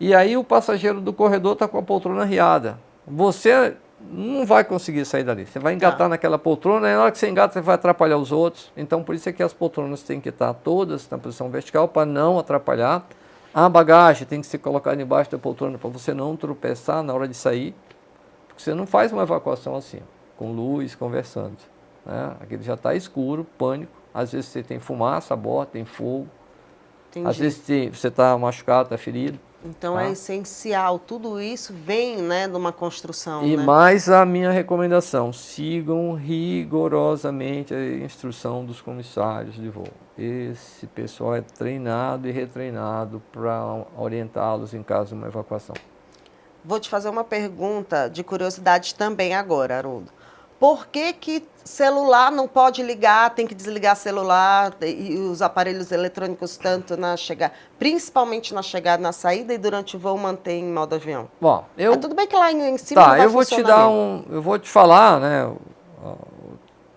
E aí o passageiro do corredor está com a poltrona riada. Você não vai conseguir sair dali. Você vai engatar naquela poltrona, e na hora que você engata, você vai atrapalhar os outros. Então, por isso é que as poltronas têm que estar todas na posição vertical para não atrapalhar. A bagagem tem que ser colocada embaixo da poltrona para você não tropeçar na hora de sair. Porque você não faz uma evacuação assim, com luz, conversando. Né? Aquele já está escuro, pânico. Às vezes você tem fumaça a bordo, tem fogo. Entendi. Às vezes você está machucado, está ferido. Então é essencial, tudo isso vem, né, de uma construção. E mais a minha recomendação, sigam rigorosamente a instrução dos comissários de voo. Esse pessoal é treinado e retreinado para orientá-los em caso de uma evacuação. Vou te fazer uma pergunta de curiosidade também agora, Haroldo. Por que celular não pode ligar, tem que desligar celular e os aparelhos eletrônicos tanto na chegada, principalmente na chegada, na saída e durante o voo manter em modo avião? Bom, tudo bem que lá em cima não vai funcionar. Eu vou te falar, né,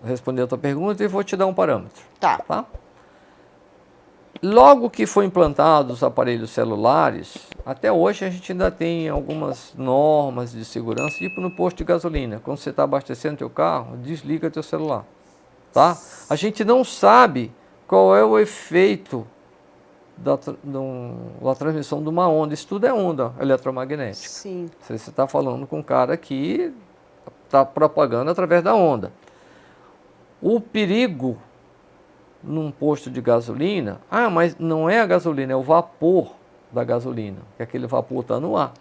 responder a tua pergunta e vou te dar um parâmetro. Tá? Logo que foi implantados os aparelhos celulares, até hoje a gente ainda tem algumas normas de segurança, tipo no posto de gasolina. Quando você está abastecendo teu carro, desliga teu celular. Tá? A gente não sabe qual é o efeito da transmissão de uma onda. Isso tudo é onda eletromagnética. Sim. Você está falando com um cara que está propagando através da onda. O perigo num posto de gasolina, mas não é a gasolina, é o vapor da gasolina, que aquele vapor está no ar.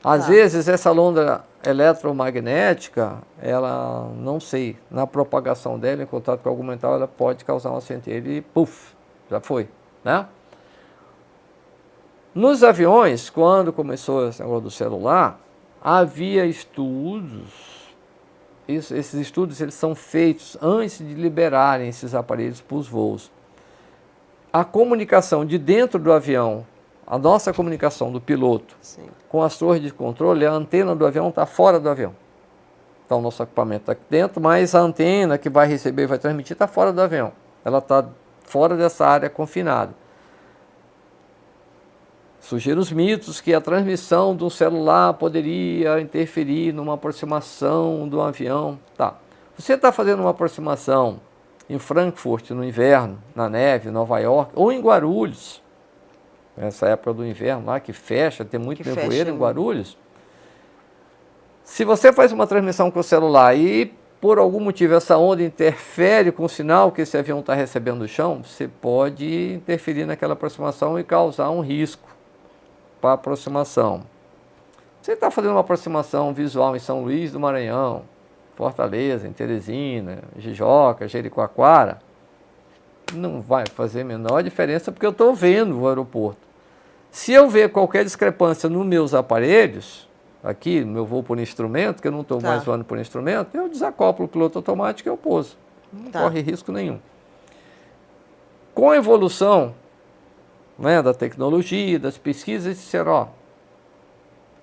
Às vezes essa onda eletromagnética, ela, não sei, na propagação dela, em contato com algum metal, ela pode causar um acidente e puf, já foi, né? Nos aviões, quando começou esse negócio do celular, havia estudos, esses estudos eles são feitos antes de liberarem esses aparelhos para os voos. A comunicação de dentro do avião, a nossa comunicação do piloto com as torres de controle, a antena do avião está fora do avião. Então o nosso equipamento está aqui dentro, mas a antena que vai receber e vai transmitir está fora do avião. Ela está fora dessa área confinada. Surgiram os mitos que a transmissão de um celular poderia interferir numa aproximação do avião. Tá. Você está fazendo uma aproximação em Frankfurt no inverno, na neve, em Nova York, ou em Guarulhos, nessa época do inverno lá, que fecha, tem muito nevoeiro em Guarulhos. Se você faz uma transmissão com o celular e, por algum motivo, essa onda interfere com o sinal que esse avião está recebendo do chão, você pode interferir naquela aproximação e causar um risco para a aproximação. Você está fazendo uma aproximação visual em São Luís do Maranhão, Fortaleza, em Teresina, Jijoca, Jericoacoara, não vai fazer a menor diferença porque eu estou vendo o aeroporto. Se eu ver qualquer discrepância nos meus aparelhos, aqui, no meu voo por instrumento, que eu não estou mais voando por instrumento, eu desacoplo o piloto automático e eu pouso. Não corre risco nenhum. Com a evolução, né, da tecnologia, das pesquisas, disseram,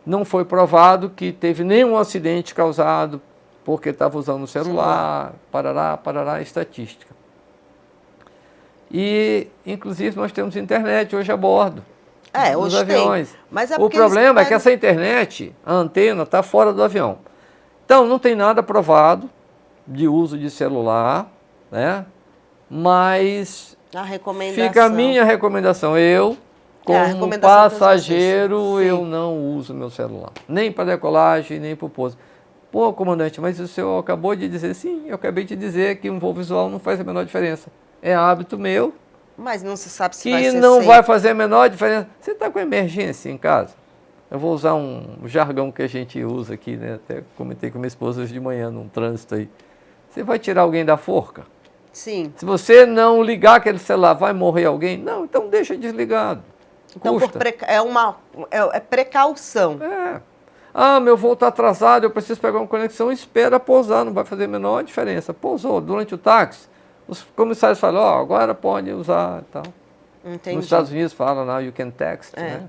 não foi provado que teve nenhum acidente causado porque estava usando o celular, parará, estatística. E, inclusive, nós temos internet hoje a bordo dos aviões. Tem. Mas o problema é que essa internet, a antena, está fora do avião. Então, não tem nada provado de uso de celular, né? Mas fica a minha recomendação. Eu, como passageiro, eu não uso meu celular. Nem para decolagem, nem para o pouso. Pô, comandante, mas o senhor acabou de dizer, sim, eu acabei de dizer que um voo visual não faz a menor diferença. É hábito meu. Mas não se sabe se vai ser que não vai fazer a menor diferença. Você está com emergência em casa? Eu vou usar um jargão que a gente usa aqui, né? Até comentei com minha esposa hoje de manhã num trânsito aí. Você vai tirar alguém da forca? Sim. Se você não ligar aquele celular, vai morrer alguém? Não, então deixa desligado. Então é precaução. Meu voo está atrasado, eu preciso pegar uma conexão, espera pousar, não vai fazer a menor diferença. Pousou durante o táxi, os comissários falam, agora pode usar e tal. Entendi. Nos Estados Unidos falam, now you can text, né?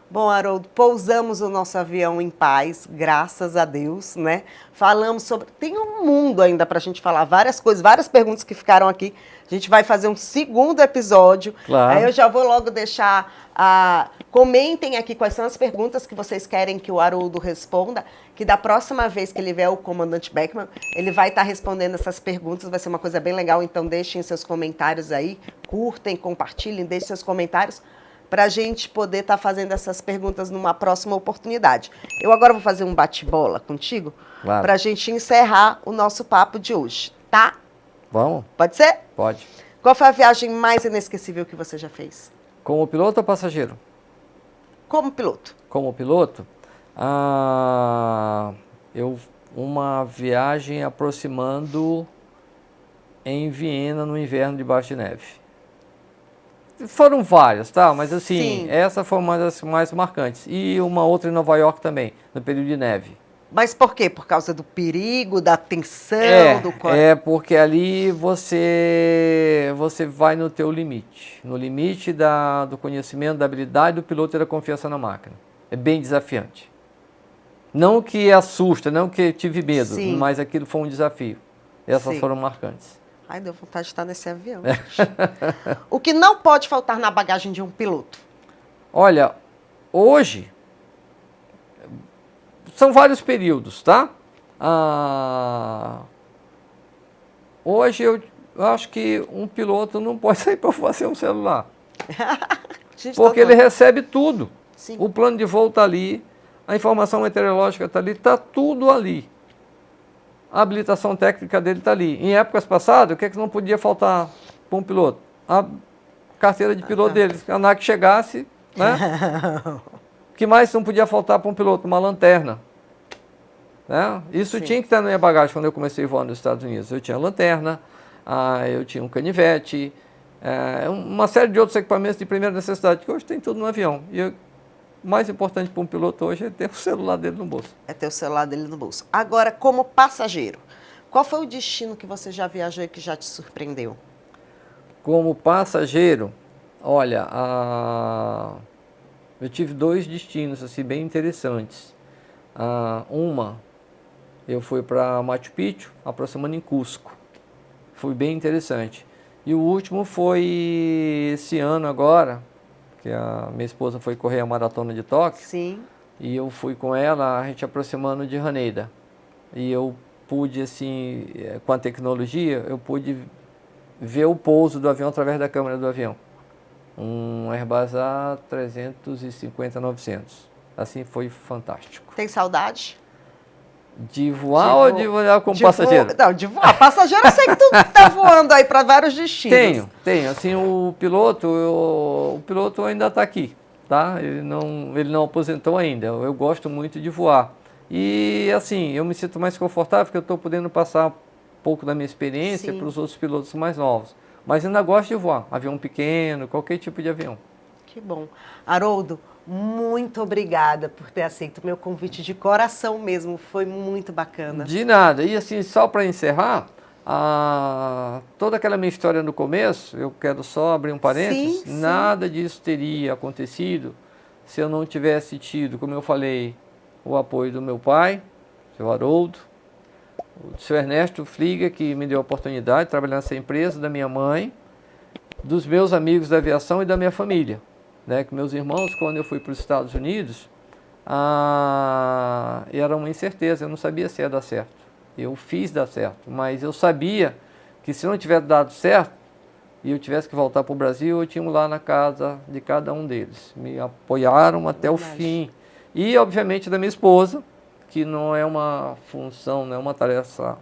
Bom, Haroldo, pousamos o nosso avião em paz, graças a Deus, né? Falamos sobre... Tem um mundo ainda para a gente falar, várias coisas, várias perguntas que ficaram aqui. A gente vai fazer um segundo episódio. Claro. Aí eu já vou logo deixar... comentem aqui quais são as perguntas que vocês querem que o Haroldo responda, que da próxima vez que ele vier o comandante Beckman, ele vai estar respondendo essas perguntas, vai ser uma coisa bem legal, então deixem seus comentários aí, curtem, compartilhem, deixem seus comentários, para a gente poder estar fazendo essas perguntas numa próxima oportunidade. Eu agora vou fazer um bate-bola contigo, para a gente encerrar o nosso papo de hoje, tá? Vamos? Pode ser? Pode. Qual foi a viagem mais inesquecível que você já fez? Como piloto ou passageiro? Como piloto. Como piloto? Uma viagem aproximando em Viena no inverno debaixo de neve. Foram várias, tá? Mas assim, Sim. Essa foi uma das mais marcantes. E uma outra em Nova York também, no período de neve. Mas por quê? Por causa do perigo, da tensão? Porque ali você vai no teu limite. No limite do conhecimento, da habilidade do piloto e da confiança na máquina. É bem desafiante. Não que assusta, não que tive medo, mas aquilo foi um desafio. Essas foram marcantes. Ai, deu vontade de estar nesse avião. O que não pode faltar na bagagem de um piloto? Olha, hoje... São vários períodos, tá? Hoje eu acho que um piloto não pode sair para fazer um celular. Porque ele recebe tudo. Sim. O plano de voo está ali, a informação meteorológica está ali, está tudo ali. A habilitação técnica dele está ali. Em épocas passadas, o que é que não podia faltar para um piloto? A carteira de piloto dele. Se a ANAC chegasse, né? O que mais não podia faltar para um piloto? Uma lanterna. Né? Isso tinha que estar na minha bagagem quando eu comecei a voar nos Estados Unidos. Eu tinha lanterna, eu tinha um canivete, uma série de outros equipamentos de primeira necessidade, que hoje tem tudo no avião. E o mais importante para um piloto hoje é ter o celular dele no bolso. É ter o celular dele no bolso. Agora, como passageiro, qual foi o destino que você já viajou e que já te surpreendeu? Como passageiro, olha, eu tive 2 destinos assim, bem interessantes. Eu fui para Machu Picchu, aproximando em Cusco. Foi bem interessante. E o último foi esse ano agora, que a minha esposa foi correr a Maratona de Tóquio. Sim. E eu fui com ela, a gente aproximando de Haneda. E eu pude, assim, com a tecnologia, eu pude ver o pouso do avião através da câmera do avião. Um Airbus A350-900. Assim, foi fantástico. Tem saudade? De voar ou de voar como passageiro? Não, de voar. Passageiro, eu sei que tu tá voando aí para vários destinos. Tenho. Assim, o piloto ainda está aqui, tá? Ele não aposentou ainda. Eu gosto muito de voar. E, assim, eu me sinto mais confortável porque eu estou podendo passar um pouco da minha experiência para os outros pilotos mais novos. Mas ainda gosto de voar. Avião pequeno, qualquer tipo de avião. Que bom. Haroldo, muito obrigada por ter aceito o meu convite de coração mesmo. Foi muito bacana. De nada. E, assim, só para encerrar, toda aquela minha história no começo, eu quero só abrir um parênteses, sim. Nada disso teria acontecido se eu não tivesse tido, como eu falei, o apoio do meu pai, seu Haroldo, do seu Ernesto Fliga, que me deu a oportunidade de trabalhar nessa empresa, da minha mãe, dos meus amigos da aviação e da minha família. Né, que meus irmãos, quando eu fui para os Estados Unidos, era uma incerteza, eu não sabia se ia dar certo. Eu fiz dar certo, mas eu sabia que se não tivesse dado certo e eu tivesse que voltar para o Brasil, eu tinha lá na casa de cada um deles. Me apoiaram até o fim. E, obviamente, da minha esposa, que não é uma função, não é uma tarefa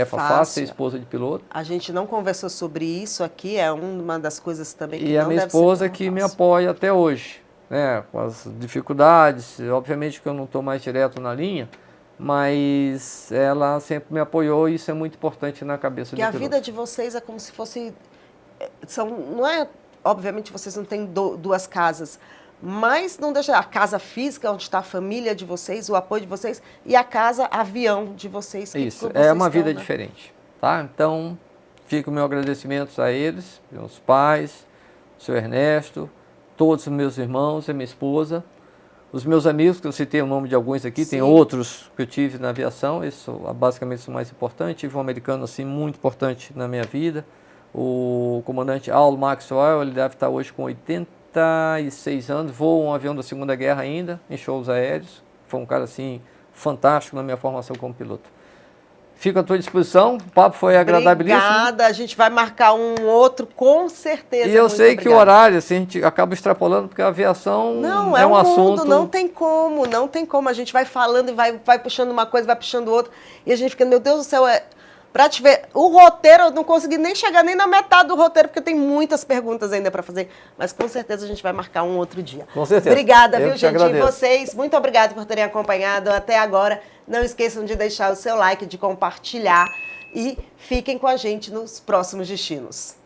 fácil ser esposa de piloto. A gente não conversou sobre isso aqui, é uma das coisas também que não deve ser. E a minha esposa que me apoia até hoje, né, com as dificuldades. Obviamente que eu não estou mais direto na linha, mas ela sempre me apoiou e isso é muito importante na cabeça do piloto. Porque a vida de vocês é como se fosse... não é, obviamente vocês não têm 2 casas, mas não deixa a casa física, onde está a família de vocês, o apoio de vocês, e a casa avião de vocês. Isso, é uma vida diferente, tá? Então, fica o meu agradecimento a eles, meus pais, o seu Ernesto, todos os meus irmãos e minha esposa, os meus amigos, que eu citei o nome de alguns aqui, tem outros que eu tive na aviação, isso basicamente o mais importante. Tive um americano assim muito importante na minha vida, o comandante Al Maxwell, ele deve estar hoje com 86 anos, voa um avião da Segunda Guerra ainda, em shows aéreos. Foi um cara assim fantástico na minha formação como piloto. Fico à tua disposição, o papo foi agradabilíssimo. Obrigada, a gente vai marcar um outro, com certeza. E eu sei que o horário, assim, a gente acaba extrapolando, porque a aviação é um assunto... Não tem como, a gente vai falando e vai puxando uma coisa, vai puxando outra, e a gente fica, meu Deus do céu, pra te ver, o roteiro, eu não consegui nem chegar nem na metade do roteiro, porque tem muitas perguntas ainda para fazer, mas com certeza a gente vai marcar um outro dia. Com certeza. Obrigada, viu, gente? Agradeço. E vocês, muito obrigada por terem acompanhado até agora. Não esqueçam de deixar o seu like, de compartilhar e fiquem com a gente nos próximos destinos.